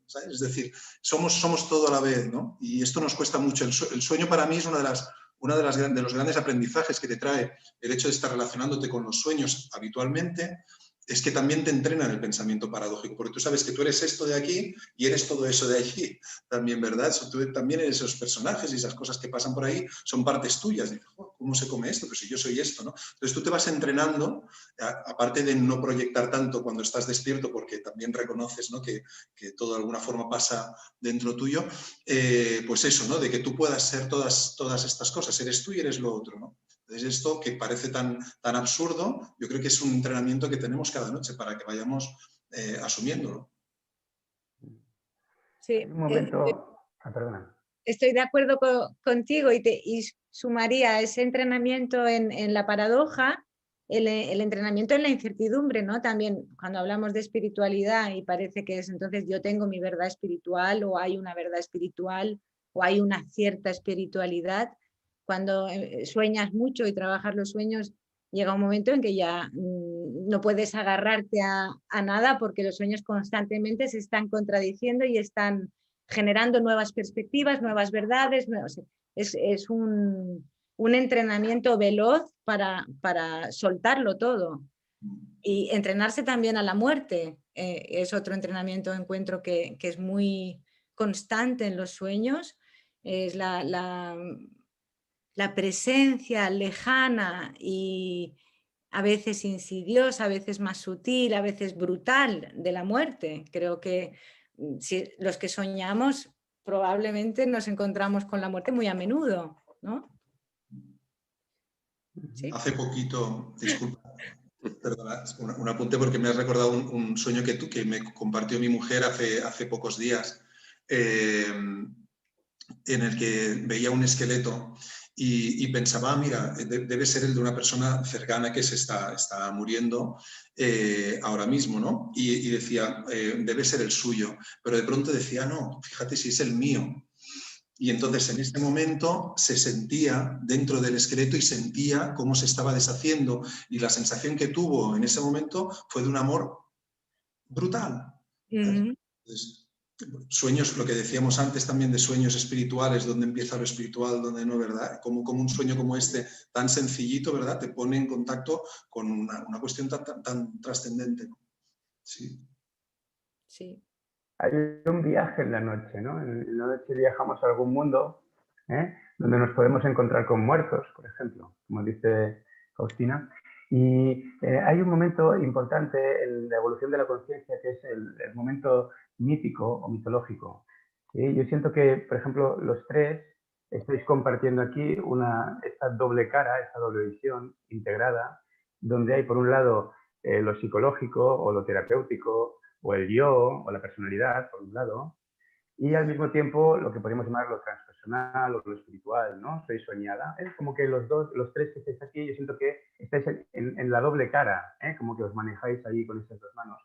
¿Sabes? Es decir, somos todo a la vez, ¿no? Y esto nos cuesta mucho. El sueño para mí es uno de los grandes aprendizajes que te trae el hecho de estar relacionándote con los sueños habitualmente. Es que también te entrena en el pensamiento paradójico, porque tú sabes que tú eres esto de aquí y eres todo eso de allí también, ¿verdad? Tú también eres esos personajes y esas cosas que pasan por ahí son partes tuyas. Dices, oh, ¿cómo se come esto? Pues si yo soy esto, ¿no? Entonces tú te vas entrenando, aparte de no proyectar tanto cuando estás despierto, porque también reconoces, ¿no? que todo de alguna forma pasa dentro tuyo, pues eso, ¿no? De que tú puedas ser todas estas cosas, eres tú y eres lo otro, ¿no? Entonces esto que parece tan absurdo, yo creo que es un entrenamiento que tenemos cada noche para que vayamos asumiéndolo. Sí, un momento... perdona. Estoy de acuerdo contigo y sumaría ese entrenamiento en la paradoja, el entrenamiento en la incertidumbre, ¿no? También cuando hablamos de espiritualidad y parece que es entonces yo tengo mi verdad espiritual o hay una verdad espiritual o hay una cierta espiritualidad. Cuando sueñas mucho y trabajas los sueños, llega un momento en que ya no puedes agarrarte a nada porque los sueños constantemente se están contradiciendo y están generando nuevas perspectivas, nuevas verdades. Es un entrenamiento veloz para soltarlo todo. Y entrenarse también a la muerte es otro entrenamiento, encuentro que es muy constante en los sueños. Es la presencia lejana y a veces insidiosa, a veces más sutil, a veces brutal de la muerte. Creo que si los que soñamos probablemente nos encontramos con la muerte muy a menudo, ¿no? ¿Sí? Hace poquito, disculpa, perdona, un apunte porque me has recordado un sueño que me compartió mi mujer hace pocos días, en el que veía un esqueleto y pensaba, mira, debe ser el de una persona cercana que se está muriendo ahora mismo, ¿no? Y decía, debe ser el suyo, pero de pronto decía, no, fíjate si es el mío. Y entonces en este momento se sentía dentro del esqueleto y sentía cómo se estaba deshaciendo y la sensación que tuvo en ese momento fue de un amor brutal. Entonces, sueños, lo que decíamos antes también de sueños espirituales, donde empieza lo espiritual, donde no, ¿verdad? Como un sueño como este, tan sencillito, ¿verdad? Te pone en contacto con una cuestión tan trascendente, ¿no? Sí. Sí. Hay un viaje en la noche, ¿no? En la noche viajamos a algún mundo, donde nos podemos encontrar con muertos, por ejemplo, como dice Faustina. Y hay un momento importante en la evolución de la conciencia, que es el momento mítico o mitológico. Yo siento que, por ejemplo, los tres estáis compartiendo aquí esta doble cara, esta doble visión integrada, donde hay, por un lado, lo psicológico o lo terapéutico, o el yo, o la personalidad, por un lado, y al mismo tiempo lo que podríamos llamar lo transpersonal o lo espiritual, ¿no? Soy soñada. Es como que los tres que estáis aquí, yo siento que estáis en la doble cara, como que os manejáis ahí con esas dos manos.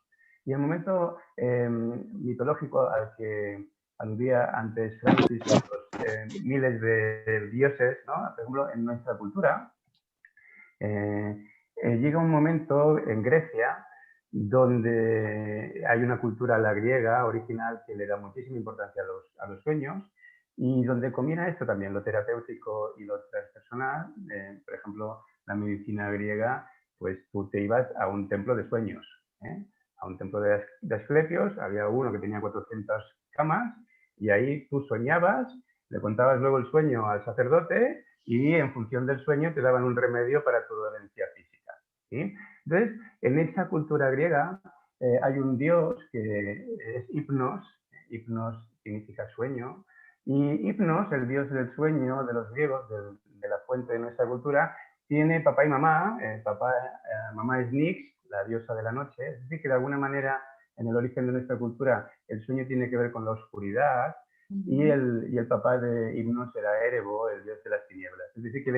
Y el momento mitológico al que aludía antes Francis, los miles de dioses, ¿no? Por ejemplo, en nuestra cultura, llega un momento en Grecia donde hay una cultura, la griega original, que le da muchísima importancia a los sueños, y donde combina esto también, lo terapéutico y lo transpersonal. Por ejemplo, la medicina griega, pues tú te ibas a un templo de sueños, a un templo de Asclepios, había uno que tenía 400 camas, y ahí tú soñabas, le contabas luego el sueño al sacerdote, y en función del sueño te daban un remedio para tu dolencia física, ¿sí? Entonces, en esa cultura griega hay un dios que es Hipnos. Hipnos significa sueño, y Hipnos, el dios del sueño de los griegos, de la fuente de nuestra cultura, tiene papá y mamá. Mamá es Nix, la diosa de la noche. Es decir, que de alguna manera, en el origen de nuestra cultura, el sueño tiene que ver con la oscuridad, y el papá de Hipnos era Erebo, el dios de las tinieblas. Es decir, que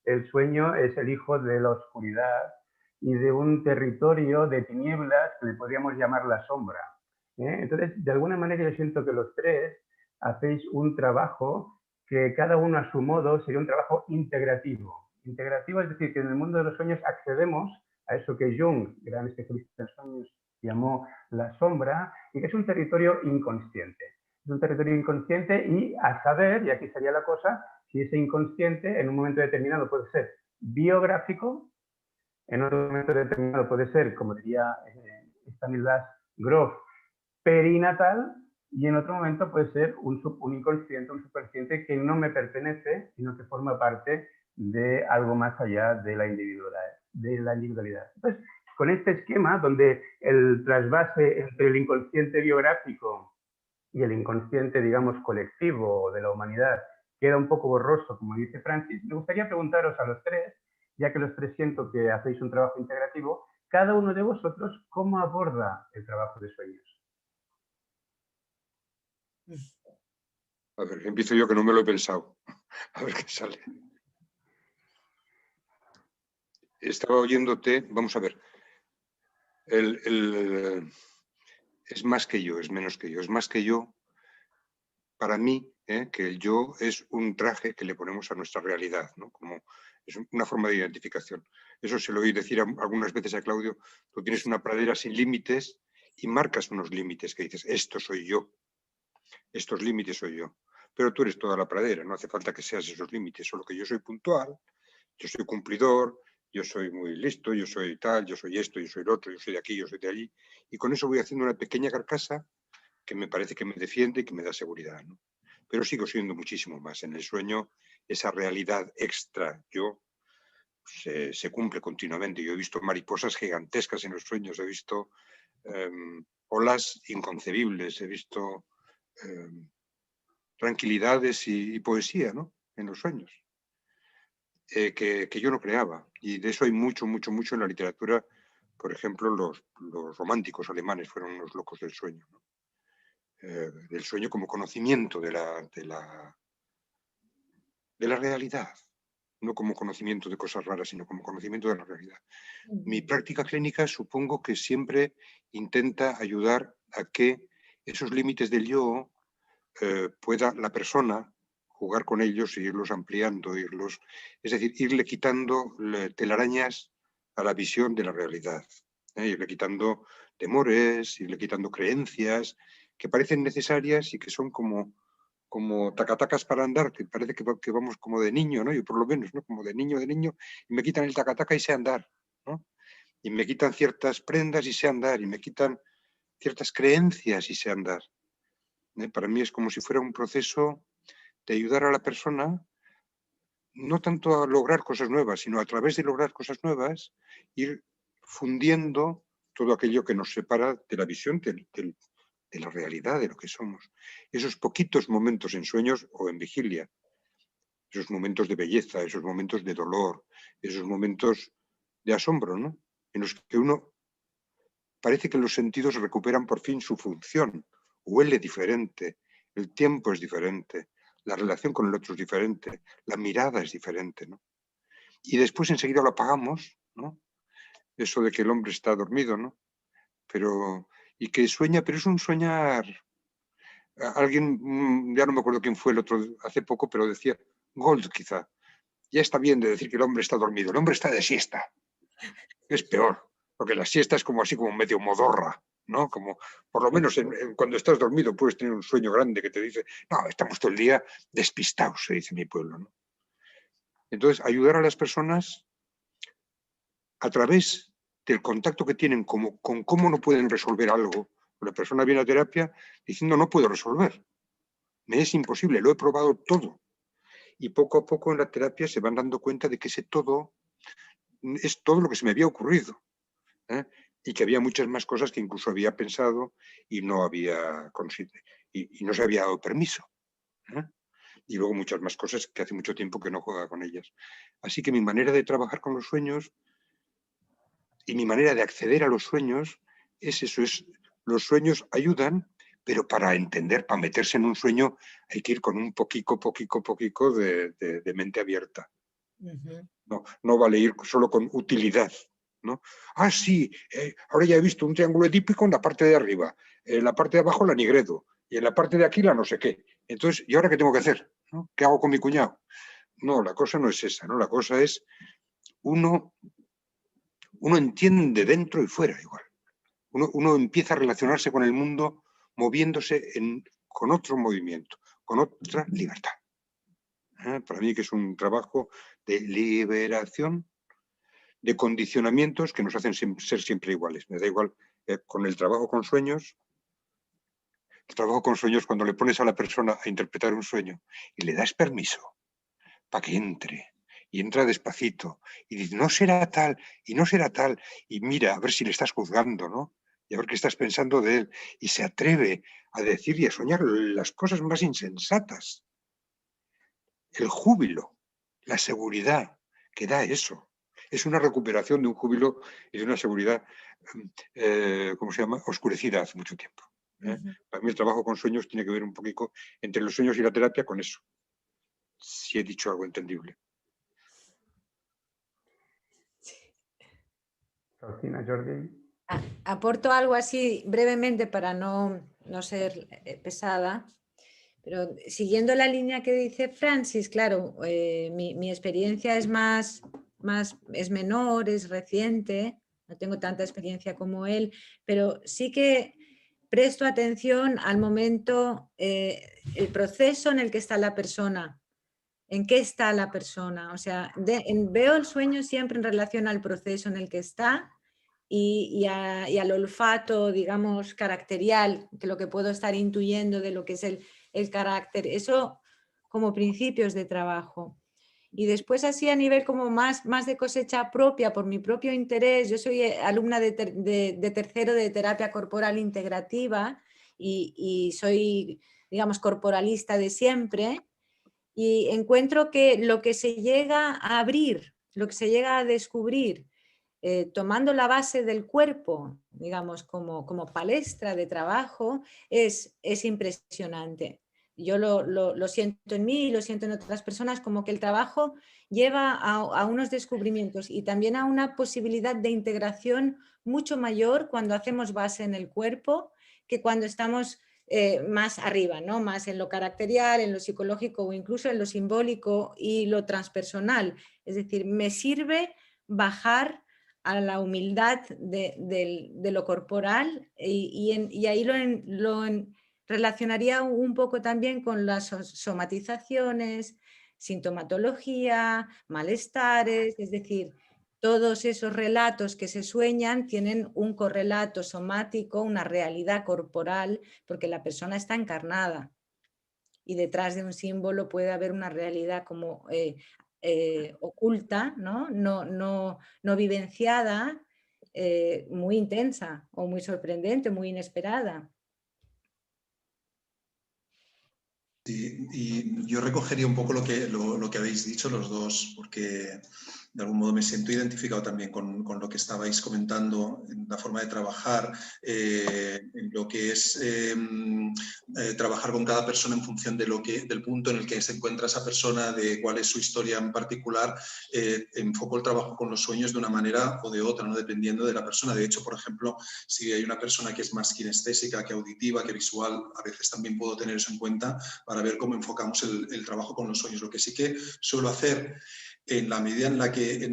el sueño es el hijo de la oscuridad y de un territorio de tinieblas que le podríamos llamar la sombra. Entonces, de alguna manera yo siento que los tres hacéis un trabajo que cada uno a su modo sería un trabajo integrativo. Integrativo es decir, que en el mundo de los sueños accedemos a eso que Jung, gran especialista en sueños, llamó la sombra, y que es un territorio inconsciente. Es un territorio inconsciente, y a saber, y aquí sería la cosa, si ese inconsciente en un momento determinado puede ser biográfico, en otro momento determinado puede ser, como diría Stanislas Grof, perinatal, y en otro momento puede ser un inconsciente, un subconsciente que no me pertenece, sino que forma parte de algo más allá de la individualidad. Entonces, con este esquema, donde el trasvase entre el inconsciente biográfico y el inconsciente, digamos, colectivo de la humanidad queda un poco borroso, como dice Francis, me gustaría preguntaros a los tres, ya que los tres siento que hacéis un trabajo integrativo, cada uno de vosotros, ¿cómo aborda el trabajo de sueños? A ver, empiezo yo, que no me lo he pensado. A ver qué sale. Estaba oyéndote, vamos a ver. Es más que yo, es menos que yo. Es más que yo, para mí, que el yo es un traje que le ponemos a nuestra realidad, ¿no? Como es una forma de identificación. Eso se lo oí decir algunas veces a Claudio. Tú tienes una pradera sin límites y marcas unos límites que dices, esto soy yo, estos límites soy yo. Pero tú eres toda la pradera, no hace falta que seas esos límites, solo que yo soy puntual, yo soy cumplidor, yo soy muy listo, yo soy tal, yo soy esto, yo soy el otro, yo soy de aquí, yo soy de allí. Y con eso voy haciendo una pequeña carcasa que me parece que me defiende y que me da seguridad, ¿no? Pero sigo siendo muchísimo más. En el sueño, esa realidad extra yo se cumple continuamente. Yo he visto mariposas gigantescas en los sueños, he visto olas inconcebibles, he visto tranquilidades y poesía, ¿no? En los sueños, que yo no creaba. Y de eso hay mucho, mucho, mucho en la literatura. Por ejemplo, los románticos alemanes fueron unos locos del sueño, ¿no? Del sueño como conocimiento de la realidad, no como conocimiento de cosas raras, sino como conocimiento de la realidad. Mi práctica clínica supongo que siempre intenta ayudar a que esos límites del yo pueda la persona jugar con ellos e irlos ampliando, es decir, irle quitando telarañas a la visión de la realidad, irle quitando temores, irle quitando creencias, que parecen necesarias y que son como tacatacas para andar, que parece que vamos como de niño, ¿no? Yo por lo menos, ¿no? Como de niño, y me quitan el tacataca y sé andar, ¿no? Y me quitan ciertas prendas y sé andar, y me quitan ciertas creencias y sé andar. Para mí es como si fuera un proceso de ayudar a la persona, no tanto a lograr cosas nuevas, sino a través de lograr cosas nuevas, ir fundiendo todo aquello que nos separa de la visión de la realidad, de lo que somos. Esos poquitos momentos en sueños o en vigilia, esos momentos de belleza, esos momentos de dolor, esos momentos de asombro, ¿no? En los que uno parece que los sentidos recuperan por fin su función, huele diferente, el tiempo es diferente, la relación con el otro es diferente, la mirada es diferente, ¿no? Y después enseguida lo apagamos, ¿no? Eso de que el hombre está dormido, ¿no? Y que sueña, pero es un soñar. Alguien, ya no me acuerdo quién fue el otro hace poco, pero decía, Gold quizá, ya está bien de decir que el hombre está dormido, el hombre está de siesta. Es peor, porque la siesta es como así como medio modorra, ¿no? Como, por lo menos cuando estás dormido puedes tener un sueño grande que te dice, no, estamos todo el día despistados, se dice en mi pueblo, ¿no? Entonces, ayudar a las personas a través del contacto que tienen con cómo no pueden resolver algo. La persona viene a terapia diciendo, no puedo resolver, me es imposible, lo he probado todo. Y poco a poco en la terapia se van dando cuenta de que ese todo es todo lo que se me había ocurrido, ¿eh? Y que había muchas más cosas que incluso había pensado y no había y no se había dado permiso, ¿eh? Y luego muchas más cosas que hace mucho tiempo que no juega con ellas. Así que mi manera de trabajar con los sueños y mi manera de acceder a los sueños es eso, los sueños ayudan, pero para entender, para meterse en un sueño hay que ir con un poquito de mente abierta. No vale ir solo con utilidad, ¿no? Ah, sí, ahora ya he visto un triángulo edípico en la parte de arriba, en la parte de abajo la Nigredo, y en la parte de aquí la no sé qué. Entonces, ¿y ahora qué tengo que hacer? ¿No? ¿Qué hago con mi cuñado? No, la cosa no es esa, ¿no? La cosa es uno entiende dentro y fuera igual. Uno empieza a relacionarse con el mundo moviéndose con otro movimiento, con otra libertad. Para mí que es un trabajo de liberación de condicionamientos que nos hacen ser siempre iguales. Me da igual con el trabajo con sueños. El trabajo con sueños, cuando le pones a la persona a interpretar un sueño y le das permiso para que entre, y entra despacito, y dice, no será tal, y no será tal, y mira a ver si le estás juzgando, ¿no? Y a ver qué estás pensando de él, y se atreve a decir y a soñar las cosas más insensatas. El júbilo, la seguridad que da eso. Es una recuperación de un júbilo y de una seguridad, ¿cómo se llama?, oscurecida hace mucho tiempo. Para mí el trabajo con sueños tiene que ver un poquito entre los sueños y la terapia con eso. Si he dicho algo entendible. Rosina, Jordi. Aporto algo así brevemente para no ser pesada, pero siguiendo la línea que dice Francis, claro, mi experiencia es es menor, es reciente, no tengo tanta experiencia como él, pero sí que presto atención al momento, el proceso en el que está la persona, en qué está la persona, o sea, veo el sueño siempre en relación al proceso en el que está y al olfato, digamos, caracterial, que lo que puedo estar intuyendo de lo que es el carácter, eso como principios de trabajo. Y después así a nivel como más de cosecha propia, por mi propio interés, yo soy alumna de tercero de terapia corporal integrativa y soy, digamos, corporalista de siempre, y encuentro que lo que se llega a abrir, lo que se llega a descubrir, tomando la base del cuerpo, digamos, como palestra de trabajo, es impresionante. Yo lo siento en mí y lo siento en otras personas, como que el trabajo lleva a unos descubrimientos y también a una posibilidad de integración mucho mayor cuando hacemos base en el cuerpo que cuando estamos más arriba, ¿no? Más en lo caracterial, en lo psicológico o incluso en lo simbólico y lo transpersonal. Es decir, me sirve bajar a la humildad de lo corporal y ahí relacionaría un poco también con las somatizaciones, sintomatología, malestares, es decir, todos esos relatos que se sueñan tienen un correlato somático, una realidad corporal, porque la persona está encarnada y detrás de un símbolo puede haber una realidad como oculta, no vivenciada, muy intensa o muy sorprendente, muy inesperada. Y yo recogería un poco lo que habéis dicho los dos, porque de algún modo me siento identificado también con lo que estabais comentando, en la forma de trabajar, en lo que es trabajar con cada persona en función de del punto en el que se encuentra esa persona, de cuál es su historia en particular. Enfoco el trabajo con los sueños de una manera o de otra, ¿no? Dependiendo de la persona. De hecho, por ejemplo, si hay una persona que es más kinestésica, que auditiva, que visual, a veces también puedo tener eso en cuenta para ver cómo enfocamos el trabajo con los sueños. Lo que sí que suelo hacer, en la medida en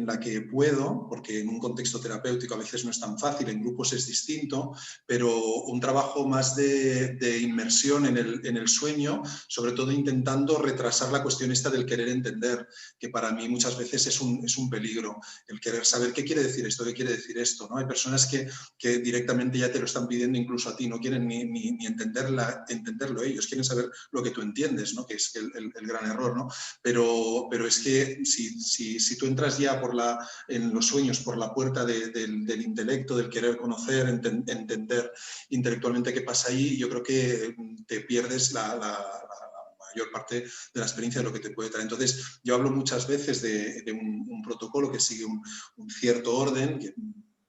la que puedo, porque en un contexto terapéutico a veces no es tan fácil, en grupos es distinto, pero un trabajo más de inmersión en el sueño, sobre todo intentando retrasar la cuestión esta del querer entender, que para mí muchas veces es un peligro, el querer saber qué quiere decir esto, qué quiere decir esto, ¿no? Hay personas que directamente ya te lo están pidiendo incluso a ti, no quieren ni entenderlo ellos, quieren saber lo que tú entiendes, ¿no? Que es el gran error, ¿no? Pero es que si tú entras ya en los sueños por la puerta del intelecto, del querer conocer, entender intelectualmente qué pasa ahí, yo creo que te pierdes la mayor parte de la experiencia de lo que te puede traer. Entonces, yo hablo muchas veces de un protocolo que sigue un cierto orden,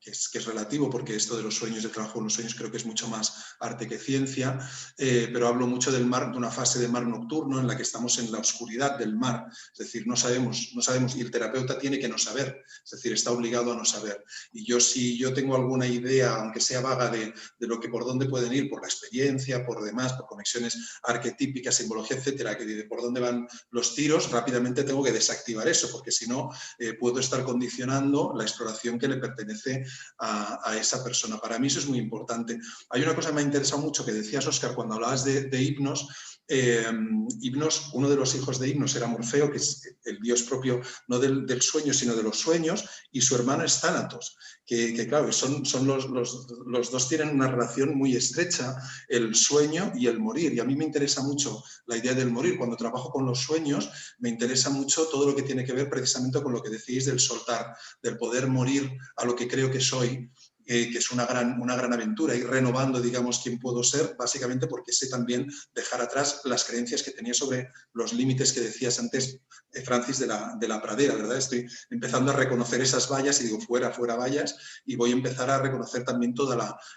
que es relativo, porque esto de los sueños, de trabajo con los sueños, creo que es mucho más arte que ciencia, pero hablo mucho del mar, de una fase de mar nocturno en la que estamos en la oscuridad del mar, es decir, no sabemos, y el terapeuta tiene que no saber, es decir, está obligado a no saber. Y si yo tengo alguna idea, aunque sea vaga, de por dónde pueden ir, por la experiencia, por demás, por conexiones arquetípicas, simbología, etcétera, que de por dónde van los tiros, rápidamente tengo que desactivar eso, porque si no, puedo estar condicionando la exploración que le pertenece a esa persona. Para mí eso es muy importante. Hay una cosa que me ha interesado mucho que decías, Óscar, cuando hablabas de Hipnos. Hipnos, uno de los hijos de Hipnos era Morfeo, que es el dios propio no del sueño, sino de los sueños, y su hermano es Tánatos, que claro, son los dos tienen una relación muy estrecha, el sueño y el morir. Y a mí me interesa mucho la idea del morir. Cuando trabajo con los sueños, me interesa mucho todo lo que tiene que ver precisamente con lo que decís del soltar, del poder morir a lo que creo que soy, que es una gran aventura, ir renovando, digamos, quién puedo ser, básicamente porque sé también dejar atrás las creencias que tenía sobre los límites que decías antes, Francis, de la pradera, ¿verdad? Estoy empezando a reconocer esas vallas y digo, fuera vallas, y voy a empezar a reconocer también toda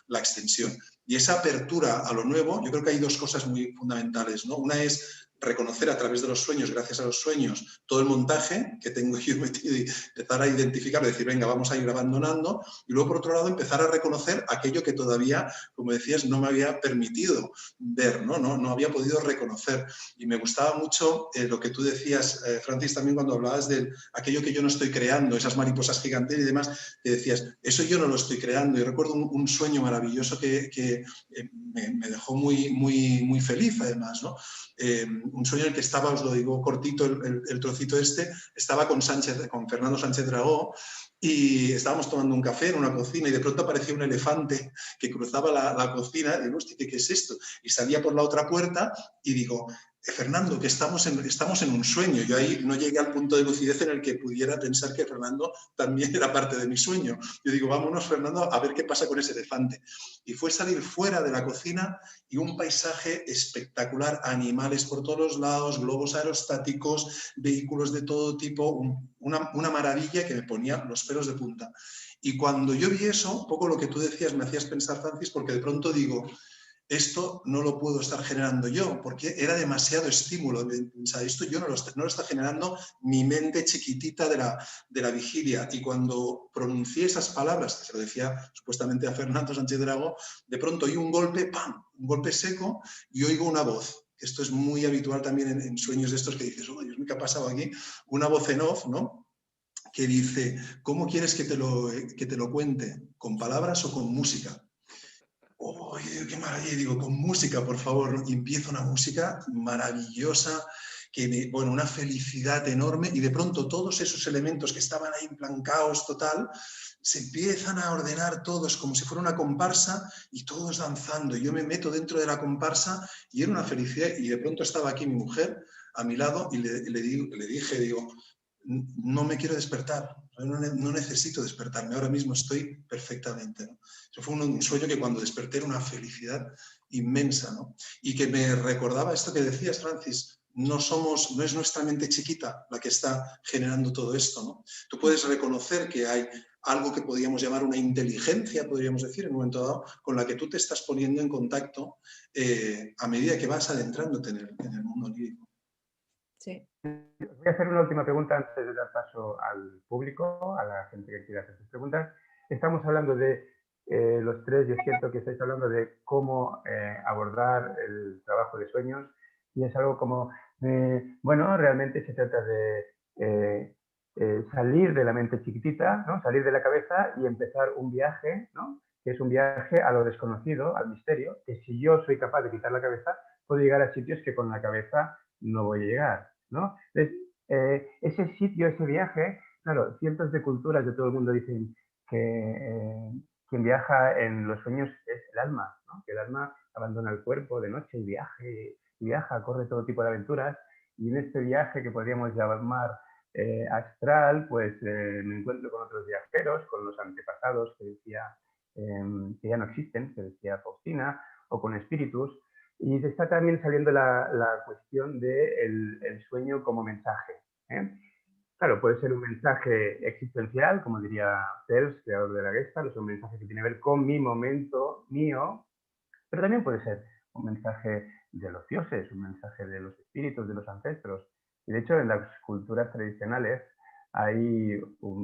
la extensión. Y esa apertura a lo nuevo, yo creo que hay dos cosas muy fundamentales, ¿no? Una es reconocer a través de los sueños, gracias a los sueños, todo el montaje que tengo yo metido y empezar a identificar, decir, venga, vamos a ir abandonando, y luego, por otro lado, empezar a reconocer aquello que todavía, como decías, no me había permitido ver, no había podido reconocer. Y me gustaba mucho lo que tú decías, Francis, también cuando hablabas de aquello que yo no estoy creando, esas mariposas gigantes y demás, que decías, eso yo no lo estoy creando. Y recuerdo un sueño maravilloso que me dejó muy feliz, además, ¿no? Un sueño en el que estaba, os lo digo cortito, el trocito estaba con Fernando Sánchez Dragó, y estábamos tomando un café en una cocina y de pronto aparecía un elefante que cruzaba la cocina y digo, hostia, ¿qué es esto? Y salía por la otra puerta y digo, Fernando, que estamos en un sueño. Yo ahí no llegué al punto de lucidez en el que pudiera pensar que Fernando también era parte de mi sueño. Yo digo, vámonos, Fernando, a ver qué pasa con ese elefante. Y fue salir fuera de la cocina y un paisaje espectacular, animales por todos los lados, globos aerostáticos, vehículos de todo tipo, una maravilla que me ponía los pelos de punta. Y cuando yo vi eso, un poco lo que tú decías, me hacías pensar, Francis, porque de pronto digo, esto no lo puedo estar generando yo, porque era demasiado estímulo. O sea, esto yo no lo está generando mi mente chiquitita de la vigilia. Y cuando pronuncié esas palabras, que se lo decía supuestamente a Fernando Sánchez Dragó, de pronto oí un golpe, ¡pam!, un golpe seco, y oigo una voz. Esto es muy habitual también en sueños de estos que dices, oh, Dios mío, ¿qué ha pasado aquí? Una voz en off, ¿no?, que dice, ¿cómo quieres que te lo cuente? ¿Con palabras o con música? oye, qué maravilla, digo, con música, por favor, ¿no? Y empieza una música maravillosa, bueno, una felicidad enorme, y de pronto todos esos elementos que estaban ahí en plan caos total, se empiezan a ordenar todos como si fuera una comparsa y todos danzando. Y yo me meto dentro de la comparsa y era una felicidad, y de pronto estaba aquí mi mujer a mi lado y le dije, digo, no me quiero despertar, no necesito despertarme, ahora mismo estoy perfectamente, ¿no? Eso fue un sueño que cuando desperté era una felicidad inmensa, ¿no? Y que me recordaba esto que decías, Francis, no es nuestra mente chiquita la que está generando todo esto, ¿no? Tú puedes reconocer que hay algo que podríamos llamar una inteligencia, podríamos decir, en un momento dado, con la que tú te estás poniendo en contacto a medida que vas adentrándote en el mundo lírico. Sí. Voy a hacer una última pregunta antes de dar paso al público, a la gente que quiera hacer sus preguntas. Estamos hablando de los tres, y es cierto que estáis hablando de cómo abordar el trabajo de sueños, y es algo como, bueno, realmente se trata de salir de la mente chiquitita, ¿no? Salir de la cabeza y empezar un viaje, ¿no? Que es un viaje a lo desconocido, al misterio, que si yo soy capaz de quitar la cabeza, puedo llegar a sitios que con la cabeza no voy a llegar, ¿no? Entonces, ese sitio, ese viaje, claro, cientos de culturas de todo el mundo dicen que quien viaja en los sueños es el alma, ¿no? Que el alma abandona el cuerpo de noche y viaja, corre todo tipo de aventuras, y en este viaje que podríamos llamar astral, pues me encuentro con otros viajeros, con los antepasados que decía que ya no existen, que decía Faustina, o con espíritus. Y se está también saliendo la cuestión del el sueño como mensaje, ¿eh? Claro, puede ser un mensaje existencial, como diría Peirce, creador de la Gestalt, es un mensaje que tiene que ver con mi momento mío, pero también puede ser un mensaje de los dioses, un mensaje de los espíritus, de los ancestros. Y de hecho, en las culturas tradicionales hay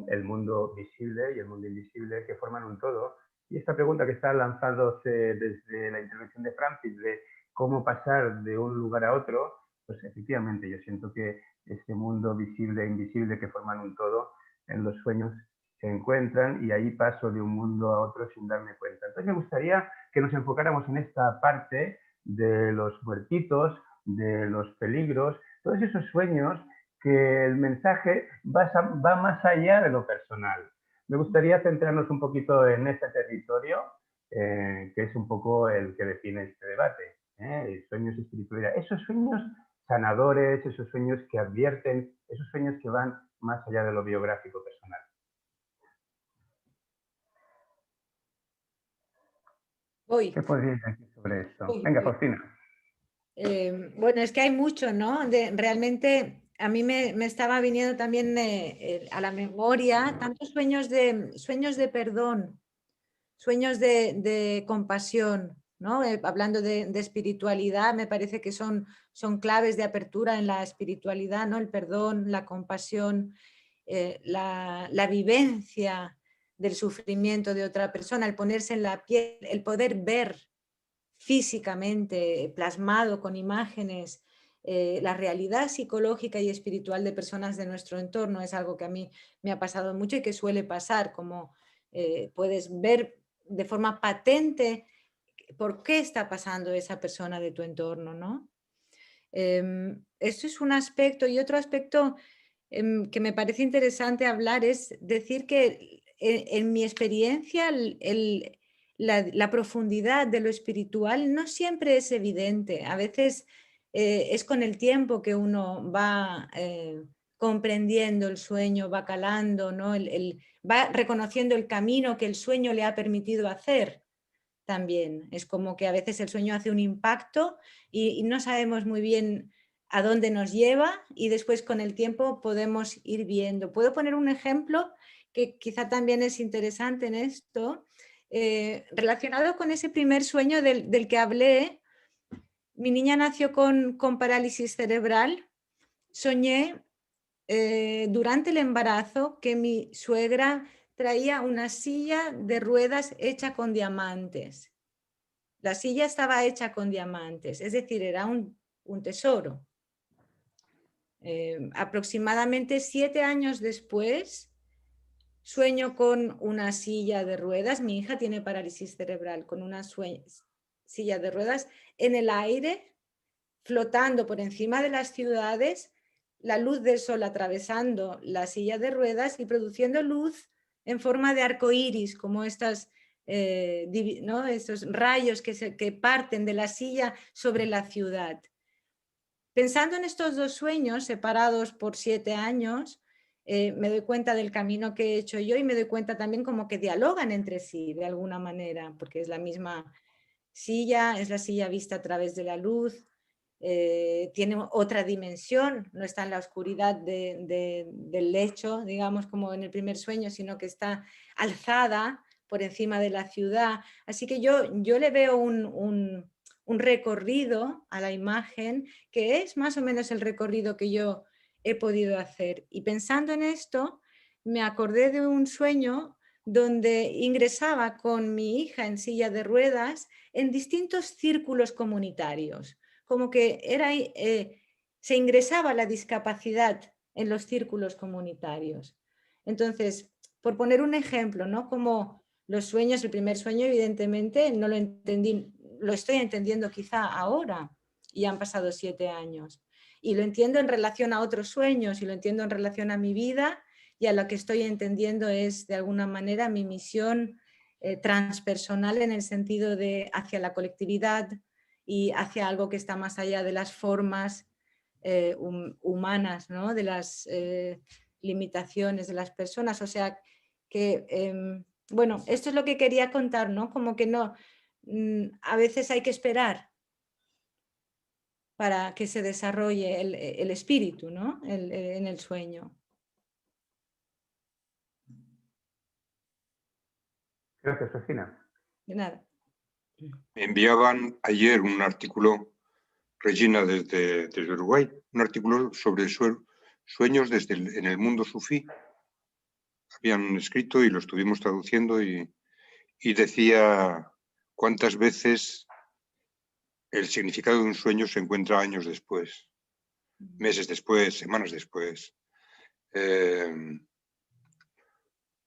el mundo visible y el mundo invisible que forman un todo. Y esta pregunta que está lanzándose desde la intervención de Francis, de cómo pasar de un lugar a otro, pues efectivamente yo siento que este mundo visible e invisible que forman un todo, en los sueños se encuentran, y ahí paso de un mundo a otro sin darme cuenta. Entonces me gustaría que nos enfocáramos en esta parte de los muertitos, de los peligros, todos esos sueños que el mensaje va más allá de lo personal. Me gustaría centrarnos un poquito en este territorio, que es un poco el que define este debate, sueños y espiritualidad. Esos sueños sanadores, esos sueños que advierten, esos sueños que van más allá de lo biográfico personal. Voy. ¿Qué podríais decir sobre esto? Venga, Faustina. Bueno, es que hay mucho, ¿no? Realmente a mí me estaba viniendo también a la memoria tantos sueños de perdón, sueños de compasión, ¿no? Hablando de espiritualidad, me parece que son claves de apertura en la espiritualidad, ¿no? El perdón, la compasión, la vivencia del sufrimiento de otra persona, el ponerse en la piel, el poder ver físicamente, plasmado con imágenes, la realidad psicológica y espiritual de personas de nuestro entorno es algo que a mí me ha pasado mucho y que suele pasar, como puedes ver de forma patente por qué está pasando esa persona de tu entorno, ¿no? Esto es un aspecto, y otro aspecto que me parece interesante hablar es decir que en mi experiencia la profundidad de lo espiritual no siempre es evidente. A veces es con el tiempo que uno va comprendiendo el sueño, va calando, ¿no? Va reconociendo el camino que el sueño le ha permitido hacer también. Es como que a veces el sueño hace un impacto y no sabemos muy bien a dónde nos lleva, y después con el tiempo podemos ir viendo. Puedo poner un ejemplo que quizá también es interesante en esto, relacionado con ese primer sueño del que hablé. Mi niña nació con parálisis cerebral. Soñé durante el embarazo que mi suegra traía una silla de ruedas hecha con diamantes. La silla estaba hecha con diamantes, es decir, era un tesoro. Aproximadamente 7 años después, sueño con una silla de ruedas. Mi hija tiene parálisis cerebral, con una silla de ruedas en el aire, flotando por encima de las ciudades, la luz del sol atravesando la silla de ruedas y produciendo luz en forma de arco iris, como estas, ¿no? Estos rayos que parten de la silla sobre la ciudad. Pensando en estos dos sueños separados por 7 años, me doy cuenta del camino que he hecho yo y me doy cuenta también como que dialogan entre sí de alguna manera, porque es la misma silla, es la silla vista a través de la luz, tiene otra dimensión, no está en la oscuridad del lecho, digamos, como en el primer sueño, sino que está alzada por encima de la ciudad. Así que yo le veo un recorrido a la imagen que es más o menos el recorrido que yo he podido hacer. Y pensando en esto, me acordé de un sueño donde ingresaba con mi hija en silla de ruedas en distintos círculos comunitarios, como que se ingresaba la discapacidad en los círculos comunitarios. Entonces, por poner un ejemplo, ¿no? Como los sueños, el primer sueño evidentemente no lo entendí, lo estoy entendiendo quizá ahora y han pasado 7 años. Y lo entiendo en relación a otros sueños y lo entiendo en relación a mi vida, y a lo que estoy entendiendo es de alguna manera mi misión transpersonal en el sentido de hacia la colectividad y hacia algo que está más allá de las formas humanas, ¿no? De las limitaciones de las personas. O sea que, bueno, esto es lo que quería contar, ¿no? Como que no, a veces hay que esperar para que se desarrolle el espíritu, ¿no? En el sueño. Gracias, Cristina. De nada. Me enviaban ayer un artículo, Regina, desde Uruguay, un artículo sobre sueños en el mundo sufí. Habían escrito y lo estuvimos traduciendo y decía cuántas veces el significado de un sueño se encuentra años después, meses después, semanas después.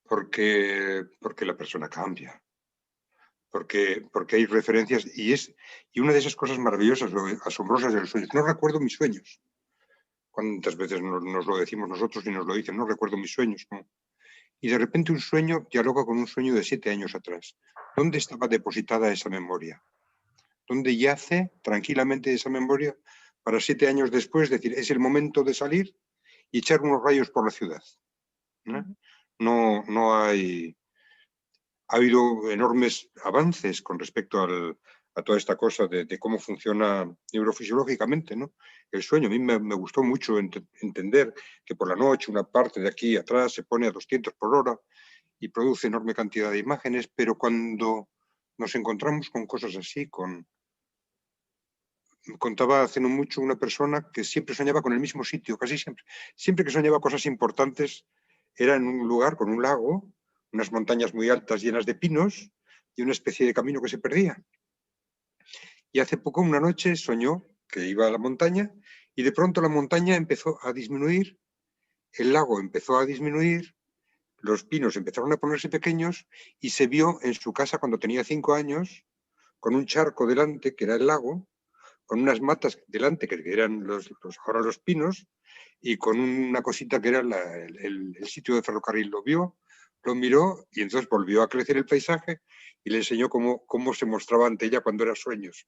Porque la persona cambia. Porque hay referencias y una de esas cosas maravillosas, asombrosas de los sueños. No recuerdo mis sueños. ¿Cuántas veces nos lo decimos nosotros y nos lo dicen? No recuerdo mis sueños, ¿no? Y de repente un sueño dialoga con un sueño de 7 años atrás. ¿Dónde estaba depositada esa memoria? ¿Dónde yace tranquilamente esa memoria para 7 años después decir, es el momento de salir y echar unos rayos por la ciudad? No hay... Ha habido enormes avances con respecto a toda esta cosa de cómo funciona neurofisiológicamente, ¿no? El sueño. A mí me gustó mucho entender que por la noche una parte de aquí atrás se pone a 200 por hora y produce enorme cantidad de imágenes, pero cuando nos encontramos con cosas así, me contaba hace no mucho una persona que siempre soñaba con el mismo sitio, casi siempre. Siempre que soñaba cosas importantes era en un lugar con un lago, unas montañas muy altas llenas de pinos y una especie de camino que se perdía. Y hace poco, una noche, soñó que iba a la montaña y de pronto la montaña empezó a disminuir, el lago empezó a disminuir, los pinos empezaron a ponerse pequeños y se vio en su casa cuando tenía 5 años con un charco delante, que era el lago, con unas matas delante, que eran ahora los pinos, y con una cosita que era el sitio de ferrocarril. Lo vio, lo miró y entonces volvió a crecer el paisaje y le enseñó cómo se mostraba ante ella cuando era sueños.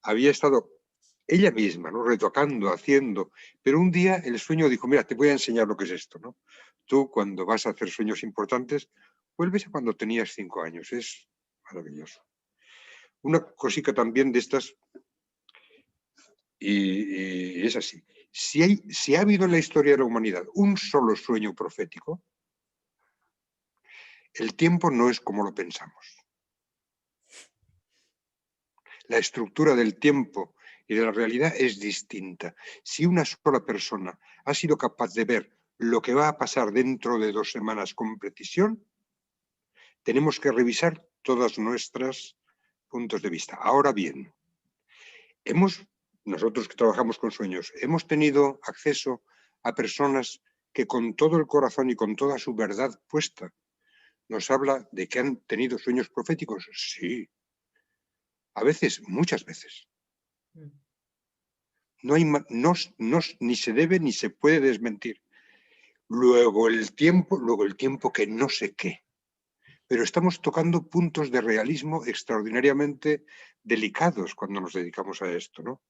Había estado ella misma, ¿no? Retocando, haciendo, pero un día el sueño dijo, mira, te voy a enseñar lo que es esto, ¿no? Tú cuando vas a hacer sueños importantes, vuelves a cuando tenías 5 años, es maravilloso. Una cosita también de estas, y es así, si ha habido en la historia de la humanidad un solo sueño profético, el tiempo no es como lo pensamos. La estructura del tiempo y de la realidad es distinta. Si una sola persona ha sido capaz de ver lo que va a pasar dentro de 2 semanas con precisión, tenemos que revisar todos nuestros puntos de vista. Ahora bien, nosotros que trabajamos con sueños, hemos tenido acceso a personas que con todo el corazón y con toda su verdad puesta nos habla de que han tenido sueños proféticos? Sí. A veces, muchas veces. No hay, ni se debe ni se puede desmentir. Luego el tiempo que no sé qué. Pero estamos tocando puntos de realismo extraordinariamente delicados cuando nos dedicamos a esto, ¿no?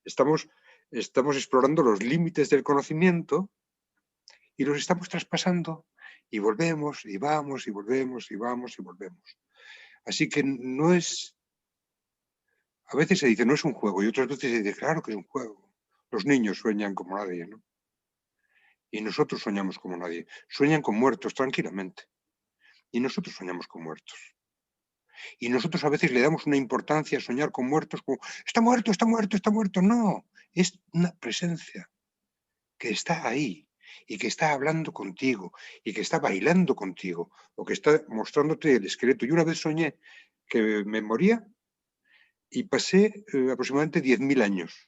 Estamos explorando los límites del conocimiento y los estamos traspasando y volvemos y vamos y volvemos y vamos y volvemos. Así que no es... A veces se dice no es un juego y otras veces se dice claro que es un juego. Los niños sueñan como nadie, ¿no? Y nosotros soñamos como nadie. Sueñan con muertos tranquilamente. Y nosotros soñamos con muertos. Y nosotros a veces le damos una importancia a soñar con muertos como está muerto, está muerto, está muerto. No, es una presencia que está ahí y que está hablando contigo y que está bailando contigo o que está mostrándote el esqueleto. Yo una vez soñé que me moría y pasé aproximadamente 10.000 años.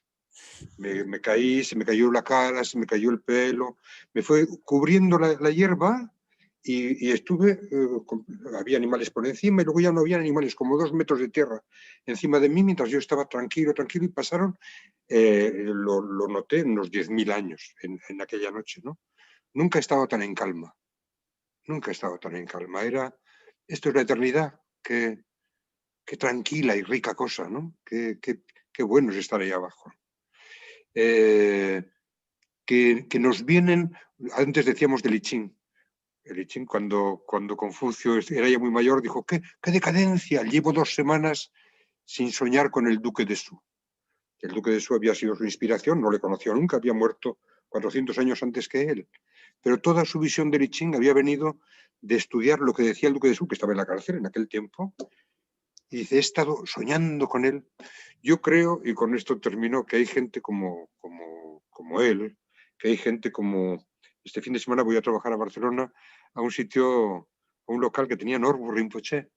Me caí, se me cayó la cara, se me cayó el pelo, me fue cubriendo la hierba y estuve, había animales por encima y luego ya no había animales, como 2 metros de tierra encima de mí mientras yo estaba tranquilo y pasaron, lo noté, unos 10.000 años en aquella noche, ¿no? Nunca he estado tan en calma, nunca he estado tan en calma. Esto es la eternidad, qué tranquila y rica cosa, ¿no? Qué bueno es estar ahí abajo. Que nos vienen, antes decíamos del I Ching. El I Ching, cuando Confucio era ya muy mayor, dijo, ¡qué decadencia! Llevo 2 semanas sin soñar con el duque de Su. El duque de Su había sido su inspiración, no le conoció nunca, había muerto 400 años antes que él. Pero toda su visión del I Ching había venido de estudiar lo que decía el duque de Su, que estaba en la cárcel en aquel tiempo, y dice, he estado soñando con él. Yo creo, y con esto termino, que hay gente como él, que hay gente como... Este fin de semana voy a trabajar a Barcelona, a un sitio, a un local que tenía Norbu Rinpoche.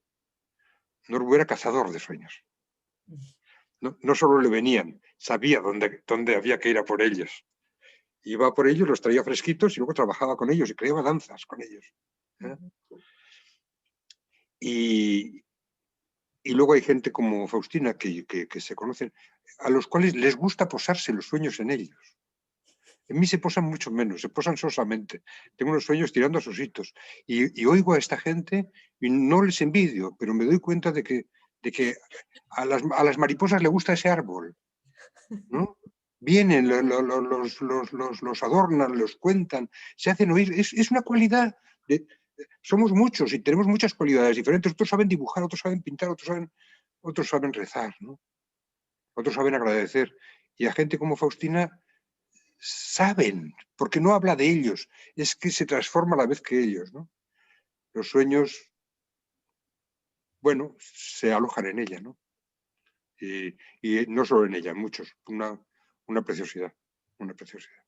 Norbu era cazador de sueños. No solo le venían, sabía dónde había que ir a por ellos. Iba por ellos, los traía fresquitos y luego trabajaba con ellos y creaba danzas con ellos. Y luego hay gente como Faustina que se conocen, a los cuales les gusta posarse los sueños en ellos. En mí se posan mucho menos, se posan sosamente. Tengo unos sueños tirando a sus hitos. Y oigo a esta gente y no les envidio, pero me doy cuenta de que a las mariposas les gusta ese árbol, ¿no? Vienen, los adornan, los cuentan, se hacen oír. Es una cualidad somos muchos y tenemos muchas cualidades diferentes. Otros saben dibujar, otros saben pintar, otros saben rezar, ¿no? Otros saben agradecer. Y a gente como Faustina saben, porque no habla de ellos, es que se transforma a la vez que ellos, ¿no? Los sueños, bueno, se alojan en ella, ¿no? Y no solo en ella, en muchos. Una preciosidad, una preciosidad.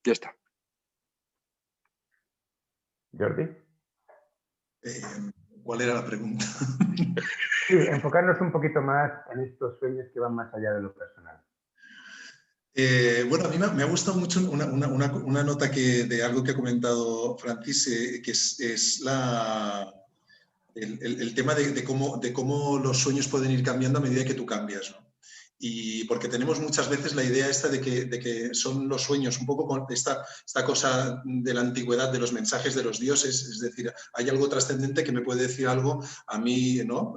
Ya está. Jordi. ¿Cuál era la pregunta? Sí, enfocarnos un poquito más en estos sueños que van más allá de lo personal. Bueno, a mí me ha gustado mucho una nota de algo que ha comentado Francis, que es el tema de cómo los sueños pueden ir cambiando a medida que tú cambias, ¿no? Y porque tenemos muchas veces la idea esta de que son los sueños, un poco con esta cosa de la antigüedad de los mensajes de los dioses, es decir, hay algo trascendente que me puede decir algo a mí, ¿no?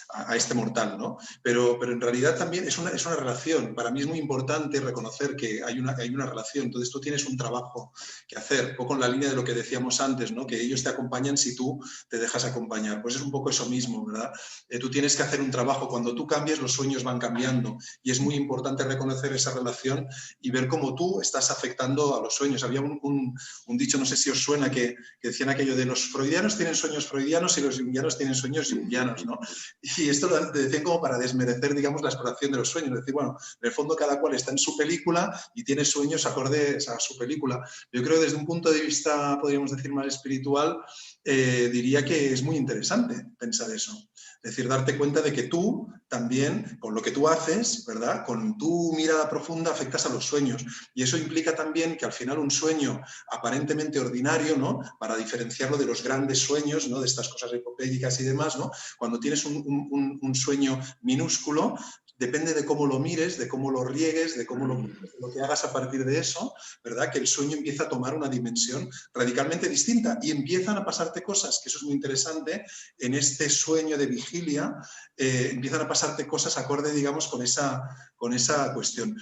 A este mortal, ¿no? Pero en realidad también es una relación. Para mí es muy importante reconocer que hay una relación. Entonces tú tienes un trabajo que hacer, un poco en la línea de lo que decíamos antes, ¿no? Que ellos te acompañan si tú te dejas acompañar. Pues es un poco eso mismo, ¿verdad? Tú tienes que hacer un trabajo. Cuando tú cambias, los sueños van cambiando. Y es muy importante reconocer esa relación y ver cómo tú estás afectando a los sueños. Había un dicho, no sé si os suena, que decían aquello de los freudianos tienen sueños freudianos y los jungianos tienen sueños jungianos, ¿no? Y esto lo decían como para desmerecer, digamos, la exploración de los sueños. Es decir, bueno, en el fondo cada cual está en su película y tiene sueños acordes a su película. Yo creo que desde un punto de vista, podríamos decir, más espiritual, diría que es muy interesante pensar eso. Es decir, darte cuenta de que tú también, con lo que tú haces, ¿verdad? Con tu mirada profunda afectas a los sueños. Y eso implica también que al final un sueño aparentemente ordinario, ¿no? Para diferenciarlo de los grandes sueños, ¿no? De estas cosas epopélicas y demás, ¿no? Cuando tienes un sueño minúsculo, depende de cómo lo mires, de cómo lo riegues, de cómo lo que hagas a partir de eso, ¿verdad? Que el sueño empieza a tomar una dimensión radicalmente distinta y empiezan a pasarte cosas, que eso es muy interesante, en este sueño de vigilia, empiezan a pasarte cosas acorde, digamos, con esa cuestión.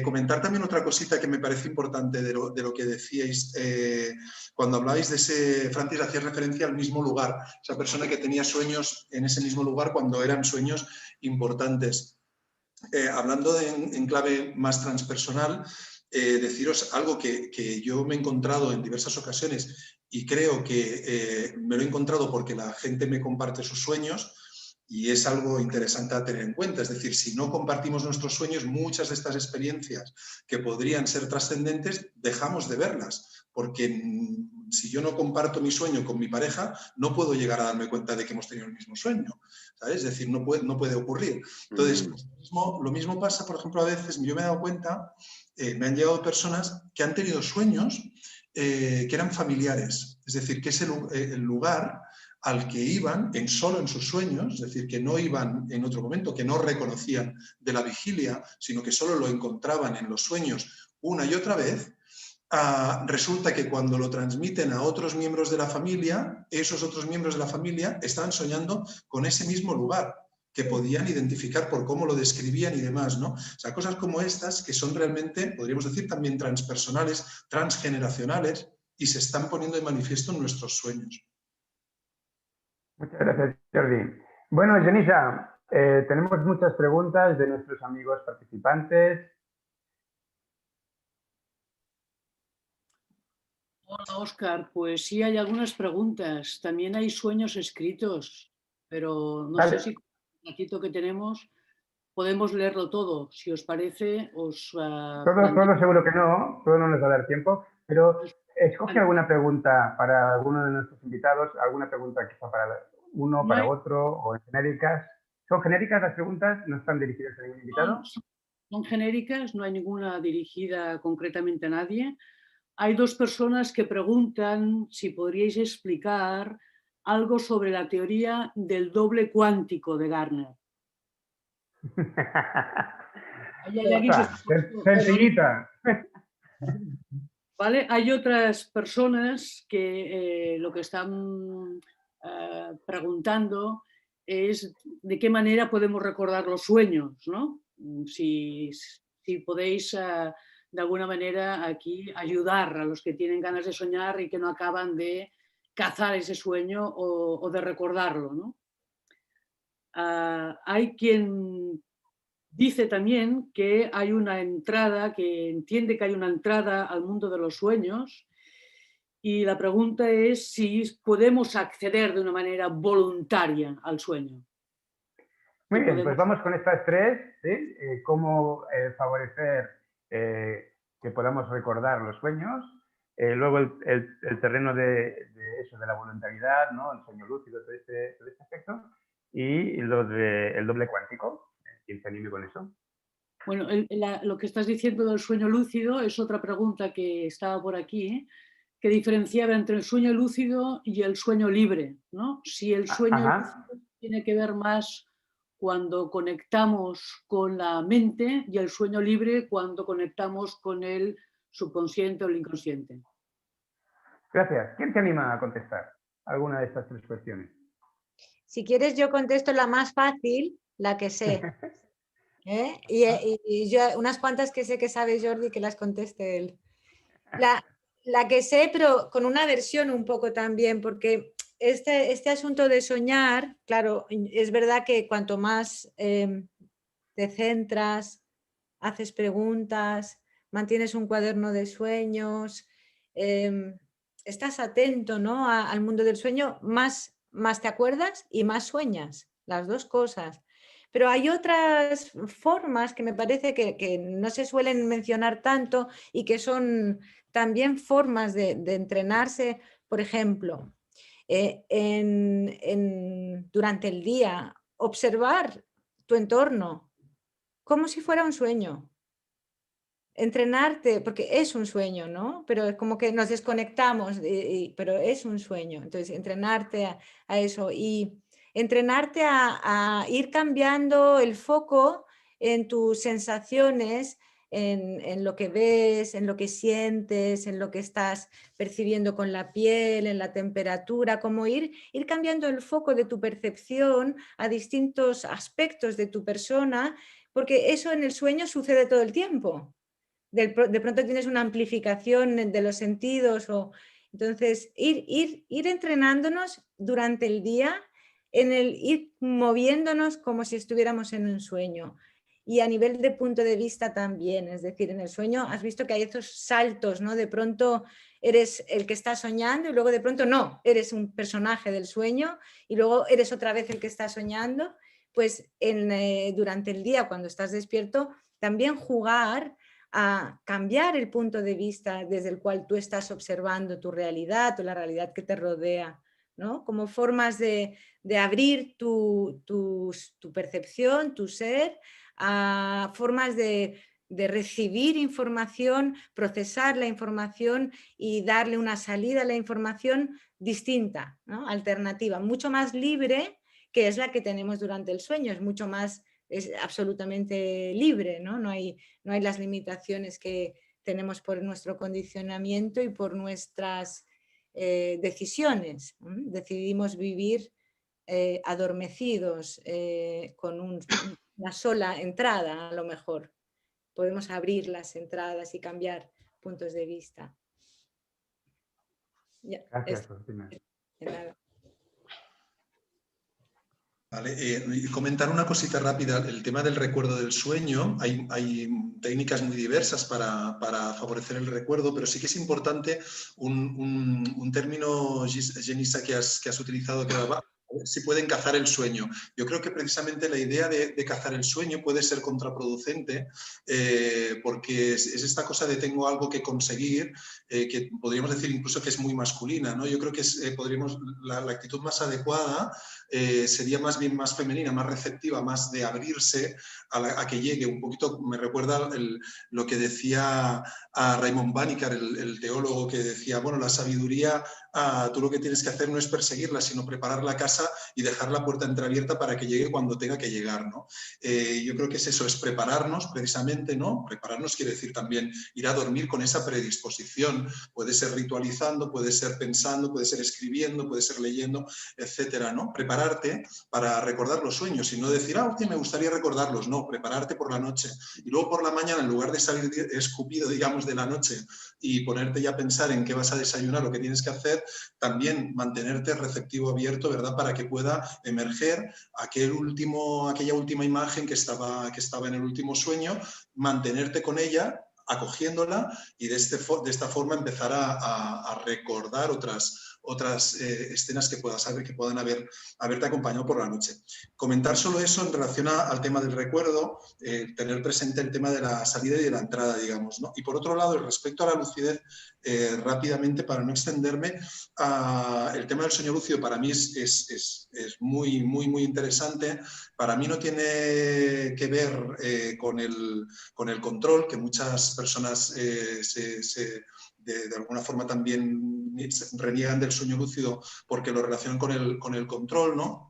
Comentar también otra cosita que me parece importante de lo que decíais cuando hablabais de ese, Francis, hacía referencia al mismo lugar, esa persona que tenía sueños en ese mismo lugar cuando eran sueños importantes. Hablando en clave más transpersonal, deciros algo que yo me he encontrado en diversas ocasiones y creo que me lo he encontrado porque la gente me comparte sus sueños y es algo interesante a tener en cuenta. Es decir, si no compartimos nuestros sueños, muchas de estas experiencias que podrían ser trascendentes, dejamos de verlas, porque si yo no comparto mi sueño con mi pareja, no puedo llegar a darme cuenta de que hemos tenido el mismo sueño, ¿sabes? Es decir, no puede ocurrir. Entonces, lo mismo pasa, por ejemplo, a veces, yo me he dado cuenta, me han llegado personas que han tenido sueños que eran familiares, es decir, que es el lugar al que iban solo en sus sueños, es decir, que no iban en otro momento, que no reconocían de la vigilia, sino que solo lo encontraban en los sueños una y otra vez. Resulta que cuando lo transmiten a otros miembros de la familia, esos otros miembros de la familia estaban soñando con ese mismo lugar, que podían identificar por cómo lo describían y demás, ¿no? O sea, cosas como estas que son realmente, podríamos decir, también transpersonales, transgeneracionales, y se están poniendo de manifiesto en nuestros sueños. Muchas gracias, Jordi. Bueno, Genisa, tenemos muchas preguntas de nuestros amigos participantes. Hola, Óscar. Pues sí, hay algunas preguntas. También hay sueños escritos, pero no sé si con el ratito que tenemos podemos leerlo todo. Si os parece, os... Todo seguro que no, todo no nos va a dar tiempo, pero escoge alguna pregunta para alguno de nuestros invitados, alguna pregunta quizá para uno, para otro, o en genéricas. ¿Son genéricas las preguntas? ¿No están dirigidas a ningún invitado? Son genéricas, no hay ninguna dirigida concretamente a nadie. Hay dos personas que preguntan si podríais explicar algo sobre la teoría del doble cuántico de Gardner. Sencillita. ¿Vale? Hay otras personas que lo que están preguntando es de qué manera podemos recordar los sueños, ¿no? Si podéis de alguna manera aquí ayudar a los que tienen ganas de soñar y que no acaban de cazar ese sueño o de recordarlo, ¿no? Hay quien dice también que hay una entrada, que entiende que hay una entrada al mundo de los sueños, y la pregunta es si podemos acceder de una manera voluntaria al sueño. Muy bien, pues vamos con estas tres, ¿sí? Cómo favorecer que podamos recordar los sueños. Luego el terreno de eso, de la voluntariedad, ¿no? El sueño lúcido, todo este aspecto. Y el doble cuántico. ¿Quién se anime con eso? Bueno, lo que estás diciendo del sueño lúcido es otra pregunta que estaba por aquí, que diferenciaba entre el sueño lúcido y el sueño libre, ¿no? Si el sueño lúcido tiene que ver más cuando conectamos con la mente y el sueño libre cuando conectamos con el subconsciente o el inconsciente. Gracias. ¿Quién se anima a contestar alguna de estas tres cuestiones? Si quieres, yo contesto la más fácil, la que sé. Y yo unas cuantas que sé que sabe Jordi, que las conteste él. La que sé, pero con una versión un poco también, porque este asunto de soñar, claro, es verdad que cuanto más te centras, haces preguntas, mantienes un cuaderno de sueños, estás atento, ¿no? al mundo del sueño, más te acuerdas y más sueñas, las dos cosas. Pero hay otras formas que me parece que no se suelen mencionar tanto y que son también formas de entrenarse. Por ejemplo, durante el día, observar tu entorno como si fuera un sueño. Entrenarte, porque es un sueño, ¿no? Pero es como que nos desconectamos, pero es un sueño. Entonces, entrenarte a eso y entrenarte a ir cambiando el foco en tus sensaciones, en lo que ves, en lo que sientes, en lo que estás percibiendo con la piel, en la temperatura, como ir cambiando el foco de tu percepción a distintos aspectos de tu persona, porque eso en el sueño sucede todo el tiempo. De pronto tienes una amplificación de los sentidos. Entonces, ir entrenándonos durante el día, ir moviéndonos como si estuviéramos en un sueño. Y a nivel de punto de vista también, es decir, en el sueño has visto que hay estos saltos, ¿no? De pronto eres el que está soñando y luego de pronto no, eres un personaje del sueño y luego eres otra vez el que está soñando. Pues durante el día, cuando estás despierto, también jugar a cambiar el punto de vista desde el cual tú estás observando tu realidad o la realidad que te rodea, ¿no? Como formas de abrir tu percepción, tu ser, a formas de recibir información, procesar la información y darle una salida a la información distinta, ¿no? Alternativa, mucho más libre, que es la que tenemos durante el sueño, es absolutamente libre, ¿no? No hay las limitaciones que tenemos por nuestro condicionamiento y por nuestras decisiones. Decidimos vivir adormecidos con una sola entrada, a lo mejor. Podemos abrir las entradas y cambiar puntos de vista. Gracias, Cristina. De nada. Vale, y comentar una cosita rápida, el tema del recuerdo del sueño, hay técnicas muy diversas para favorecer el recuerdo, pero sí que es importante un término, Genisa, que has utilizado, que era si pueden cazar el sueño. Yo creo que precisamente la idea de cazar el sueño puede ser contraproducente porque es esta cosa de tengo algo que conseguir, que podríamos decir incluso que es muy masculina, ¿no? Yo creo que la actitud más adecuada sería más bien más femenina, más receptiva, más de abrirse a que llegue. Un poquito me recuerda lo que decía a Raymond Bannicar, el teólogo, que decía, bueno, la sabiduría, tú lo que tienes que hacer no es perseguirla, sino preparar la casa y dejar la puerta entreabierta para que llegue cuando tenga que llegar, ¿no? Yo creo que es eso, es prepararnos precisamente, ¿no? Prepararnos quiere decir también ir a dormir con esa predisposición. Puede ser ritualizando, puede ser pensando, puede ser escribiendo, puede ser leyendo, etcétera, ¿no? Prepararte para recordar los sueños y no decir, hostia, me gustaría recordarlos. No, prepararte por la noche. Y luego por la mañana, en lugar de salir escupido, digamos, de la noche y ponerte ya a pensar en qué vas a desayunar o qué tienes que hacer, también mantenerte receptivo, abierto, ¿verdad? Para que pueda emerger aquella última imagen que estaba en el último sueño, mantenerte con ella, acogiéndola y de esta forma empezar a recordar otras escenas que puedan haberte acompañado por la noche. Comentar solo eso en relación al tema del recuerdo, tener presente el tema de la salida y de la entrada, digamos, ¿no? Y por otro lado, respecto a la lucidez, rápidamente, para no extenderme, el tema del sueño lúcido para mí es muy, muy, muy interesante. Para mí no tiene que ver con el control, que muchas personas de alguna forma también reniegan del sueño lúcido porque lo relacionan con el control, ¿no?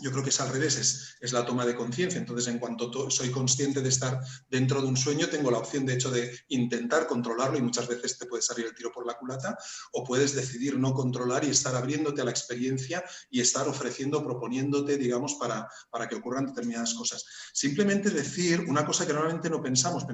Yo creo que es al revés, es la toma de conciencia. Entonces, en cuanto soy consciente de estar dentro de un sueño, tengo la opción, de hecho, de intentar controlarlo y muchas veces te puede salir el tiro por la culata, o puedes decidir no controlar y estar abriéndote a la experiencia y estar ofreciendo, proponiéndote, digamos, para que ocurran determinadas cosas. Simplemente decir una cosa que normalmente no pensamos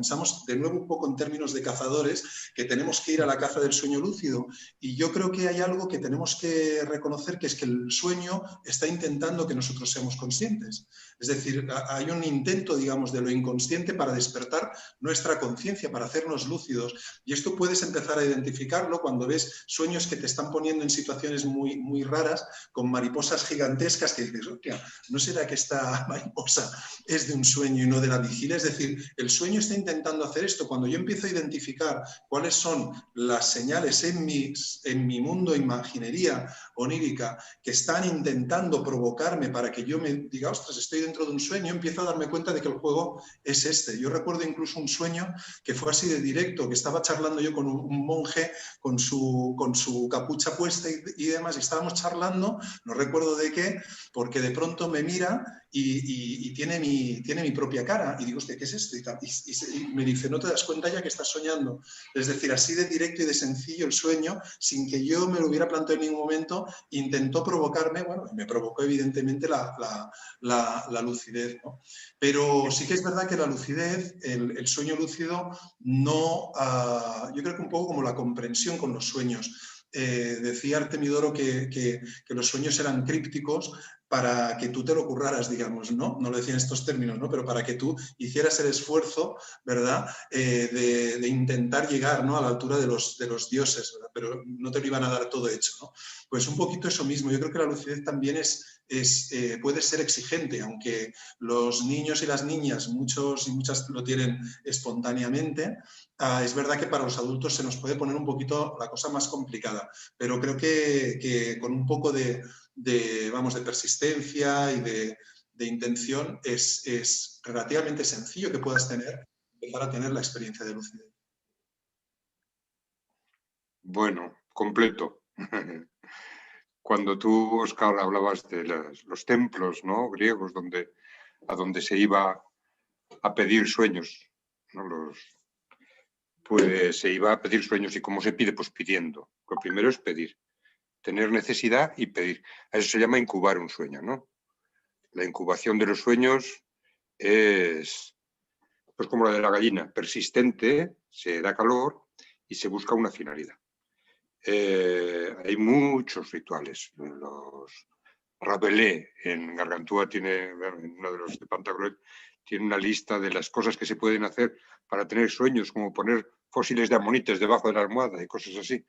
de nuevo un poco en términos de cazadores, que tenemos que ir a la caza del sueño lúcido, y yo creo que hay algo que tenemos que reconocer, que es que el sueño está intentando que nosotros nosotros seamos conscientes. Es decir, hay un intento, digamos, de lo inconsciente para despertar nuestra conciencia, para hacernos lúcidos. Y esto puedes empezar a identificarlo cuando ves sueños que te están poniendo en situaciones muy, muy raras, con mariposas gigantescas que dices, hostia, ¿no será que esta mariposa es de un sueño y no de la vigilia? Es decir, el sueño está intentando hacer esto. Cuando yo empiezo a identificar cuáles son las señales en mi mundo imaginería onírica que están intentando provocarme para que yo me diga, ostras, estoy dentro de un sueño, empiezo a darme cuenta de que el juego es este. Yo recuerdo incluso un sueño que fue así de directo, que estaba charlando yo con un monje con su capucha puesta y demás, y estábamos charlando, no recuerdo de qué, porque de pronto me mira y tiene mi propia cara, y digo, hostia, ¿qué es esto? Y me dice, ¿no te das cuenta ya que estás soñando? Es decir, así de directo y de sencillo el sueño, sin que yo me lo hubiera planteado en ningún momento, intentó provocarme, bueno, me provocó evidentemente la lucidez, ¿no? Pero sí que es verdad que la lucidez, el sueño lúcido, no, yo creo que un poco como la comprensión con los sueños. Decía Artemidoro que los sueños eran crípticos para que tú te lo curraras, digamos, ¿no? No lo decía en estos términos, ¿no? Pero para que tú hicieras el esfuerzo, ¿verdad? De intentar llegar, ¿no? A la altura de los dioses, ¿verdad? Pero no te lo iban a dar todo hecho, ¿no? Pues un poquito eso mismo. Yo creo que la lucidez también puede ser exigente, aunque los niños y las niñas, muchos y muchas lo tienen espontáneamente. Es verdad que para los adultos se nos puede poner un poquito la cosa más complicada, pero creo que con un poco de persistencia y de intención es relativamente sencillo que puedas empezar a tener la experiencia de lucidez. Bueno, completo. Cuando tú, Óscar, hablabas de los templos, ¿no?, griegos, a donde se iba a pedir sueños, ¿no? Pues se iba a pedir sueños. ¿Y cómo se pide? Pues pidiendo. Lo primero es pedir, tener necesidad y pedir. A eso se llama incubar un sueño, ¿no? La incubación de los sueños es pues como la de la gallina, persistente, se da calor y se busca una finalidad. Hay muchos rituales. Los Rabelais en Gargantúa tiene, en uno de los de Pantagruel, tiene una lista de las cosas que se pueden hacer para tener sueños, como poner fósiles de amonites debajo de la almohada y cosas así,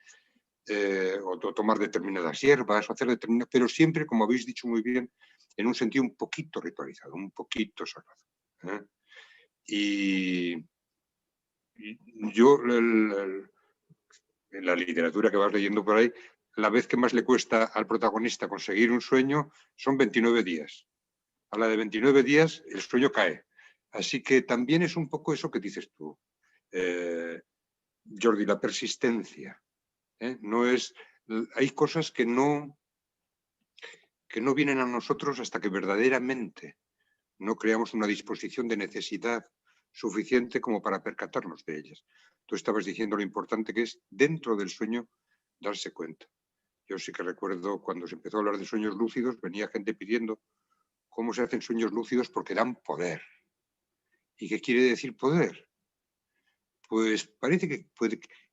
o tomar determinadas hierbas, o hacer determinadas, pero siempre, como habéis dicho muy bien, en un sentido un poquito ritualizado, un poquito sagrado. Y yo, en la literatura que vas leyendo por ahí, la vez que más le cuesta al protagonista conseguir un sueño son 29 días. A la de 29 días el sueño cae. Así que también es un poco eso que dices tú, Jordi, la persistencia. No es, hay cosas que no vienen a nosotros hasta que verdaderamente no creamos una disposición de necesidad suficiente como para percatarnos de ellas. Tú estabas diciendo lo importante que es dentro del sueño darse cuenta. Yo sí que recuerdo cuando se empezó a hablar de sueños lúcidos, venía gente pidiendo cómo se hacen sueños lúcidos porque dan poder. ¿Y qué quiere decir poder? Pues parece que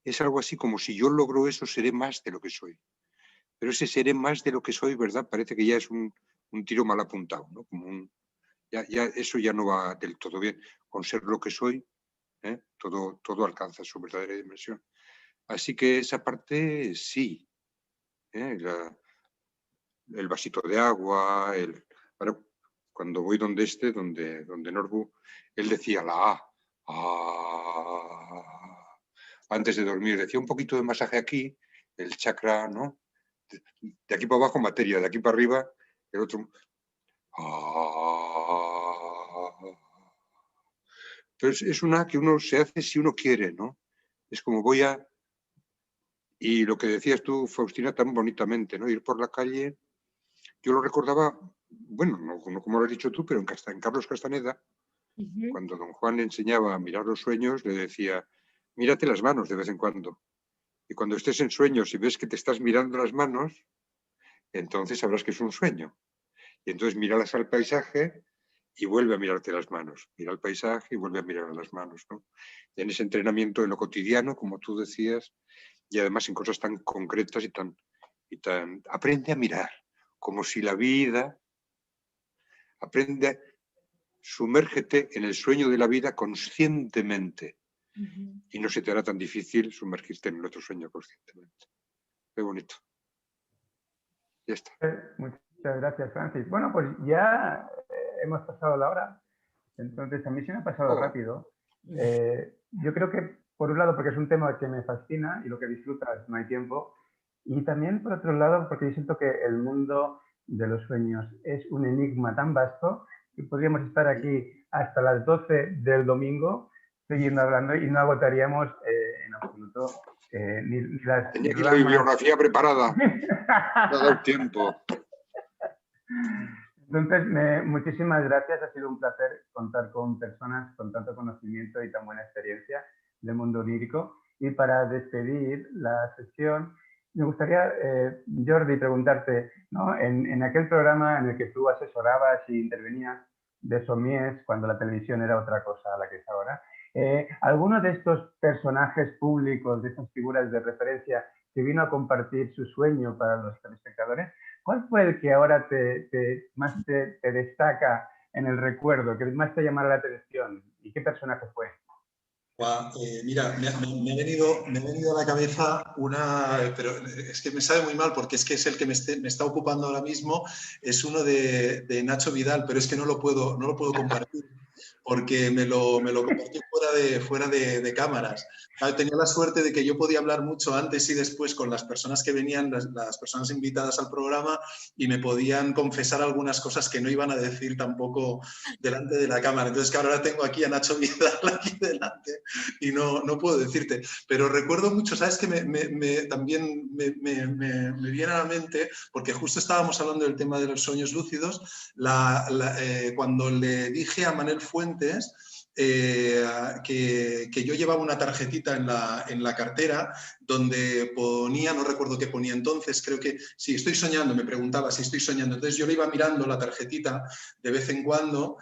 es algo así como si yo logro eso, seré más de lo que soy. Pero ese seré más de lo que soy, ¿verdad? Parece que ya es un tiro mal apuntado, ¿no? Como eso ya no va del todo bien. Con ser lo que soy, todo alcanza su verdadera dimensión. Así que esa parte sí. El vasito de agua, cuando voy donde Norbu, él decía la A. Antes de dormir decía un poquito de masaje aquí, el chakra, ¿no? De aquí para abajo materia, de aquí para arriba el otro. Pero es una que uno se hace si uno quiere, ¿no? Es como y lo que decías tú, Faustina, tan bonitamente, ¿no? Ir por la calle. Yo lo recordaba, bueno, no como lo has dicho tú, pero en Carlos Castaneda, cuando don Juan le enseñaba a mirar los sueños, le decía, mírate las manos de vez en cuando. Y cuando estés en sueños y ves que te estás mirando las manos, entonces sabrás que es un sueño. Y entonces míralas al paisaje y vuelve a mirarte las manos. Mira el paisaje y vuelve a mirar las manos, ¿no? Y en ese entrenamiento en lo cotidiano, como tú decías, y además en cosas tan concretas y tan aprende a mirar, como si la vida Aprende, sumérgete en el sueño de la vida conscientemente. Y no se te hará tan difícil sumergirte en el otro sueño conscientemente. Qué bonito. Ya está. Muchas gracias, Francis. Bueno, pues ya hemos pasado la hora. Entonces, a mí se me ha pasado rápido. Yo creo que, por un lado, porque es un tema que me fascina y lo que disfrutas no hay tiempo. Y también, por otro lado, porque yo siento que el mundo de los sueños es un enigma tan vasto que podríamos estar aquí hasta las 12 del domingo siguiendo hablando y no agotaríamos en absoluto ni las... Tenía aquí la bibliografía preparada. No ha dado tiempo. Entonces, muchísimas gracias. Ha sido un placer contar con personas con tanto conocimiento y tan buena experiencia del mundo onírico. Y para despedir la sesión, me gustaría, Jordi, preguntarte, ¿no? En aquel programa en el que tú asesorabas y intervenías de Sommiers, cuando la televisión era otra cosa a la que es ahora, ¿alguno de estos personajes públicos, de estas figuras de referencia, que vino a compartir su sueño para los telespectadores? ¿Cuál fue el que ahora más te destaca en el recuerdo, que más te llamara la atención? ¿Y qué personaje fue? Mira, me ha venido a la cabeza una, pero es que me sabe muy mal porque es que es el que me está ocupando ahora mismo, es uno de Nacho Vidal, pero es que no lo puedo compartir porque me lo compartió fuera de cámaras. Tenía la suerte de que yo podía hablar mucho antes y después con las personas que venían, las personas invitadas al programa, y me podían confesar algunas cosas que no iban a decir tampoco delante de la cámara. Entonces, que ahora tengo aquí a Nacho Vidal aquí delante y no puedo decirte. Pero recuerdo mucho, ¿sabes? Que también me viene a la mente, porque justo estábamos hablando del tema de los sueños lúcidos, cuando le dije a Manel Fuentes que yo llevaba una tarjetita en la cartera donde ponía, no recuerdo qué ponía entonces, creo que sí, estoy soñando, me preguntaba si estoy soñando. Entonces yo le iba mirando la tarjetita de vez en cuando,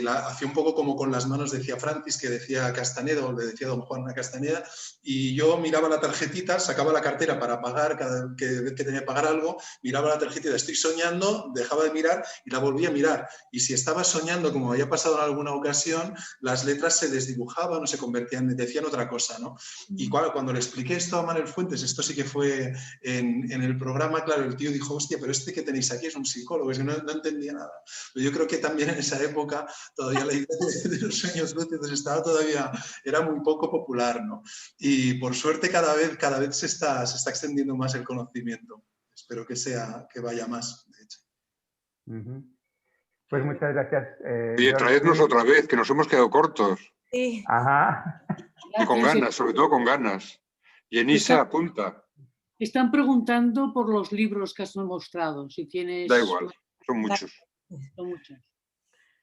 hacía un poco como con las manos, decía Francis, que decía Castaneda, o le decía don Juan a Castaneda, y yo miraba la tarjetita, sacaba la cartera para pagar, cada vez que tenía que pagar algo, miraba la tarjetita, estoy soñando, dejaba de mirar y la volvía a mirar. Y si estaba soñando, como había pasado en alguna ocasión, las letras se desdibujaban o se convertían, decían otra cosa, ¿no? Y cuando le expliqué esto a Manel Fuentes, esto sí que fue en el programa, claro, el tío dijo, hostia, pero este que tenéis aquí es un psicólogo, es que no entendía nada. Pero yo creo que también en esa época todavía la idea de los sueños lúcidos estaba todavía, era muy poco popular, ¿no? Y por suerte cada vez se está extendiendo más el conocimiento. Espero que vaya más, de hecho. Pues muchas gracias. Y traednos otra vez, que nos hemos quedado cortos. Sí. Ajá. Y con ganas, sobre todo con ganas. Y Enisa, apunta. Están preguntando por los libros que has mostrado, si tienes... Da igual, son muchos. Son muchos.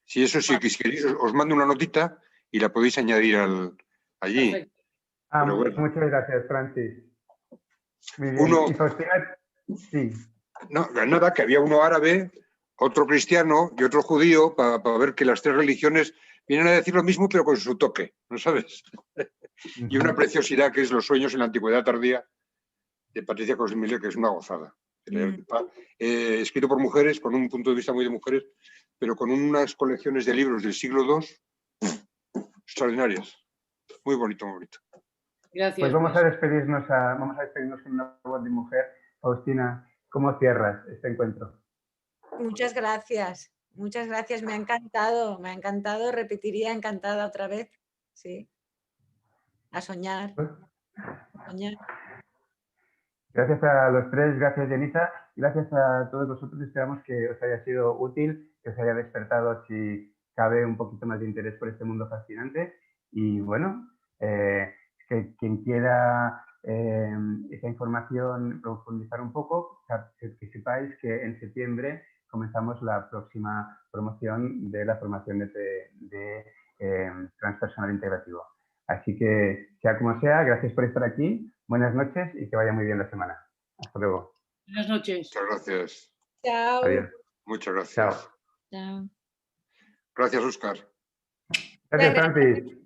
Si eso sí, que queréis, os mando una notita y la podéis añadir allí. Bueno. Muchas gracias, Francis. Muy bien. Uno, ¿Y Faustina? Sí. No, nada, que había uno árabe, otro cristiano y otro judío, para ver que las tres religiones vienen a decir lo mismo, pero con su toque, ¿no sabes? Y una preciosidad que es Los sueños en la antigüedad tardía, de Patricia Cosmiller, que es una gozada. Escrito por mujeres, con un punto de vista muy de mujeres, pero con unas colecciones de libros del siglo II extraordinarias. Muy bonito, muy bonito. Gracias. Pues vamos a despedirnos con una voz de mujer. Faustina, ¿cómo cierras este encuentro? Muchas gracias, me ha encantado, repetiría encantada otra vez, sí. A soñar. Gracias a los tres, gracias Yenisa, gracias a todos vosotros, esperamos que os haya sido útil, que os haya despertado, si cabe, un poquito más de interés por este mundo fascinante. Y bueno, que quien quiera esa información, profundizar un poco, que sepáis que en septiembre comenzamos la próxima promoción de la formación de transpersonal integrativo. Así que, sea como sea, gracias por estar aquí, buenas noches y que vaya muy bien la semana. Hasta luego. Buenas noches. Muchas gracias. Chao. Adiós. Muchas gracias. Chao. Gracias, Óscar. Gracias, Francis.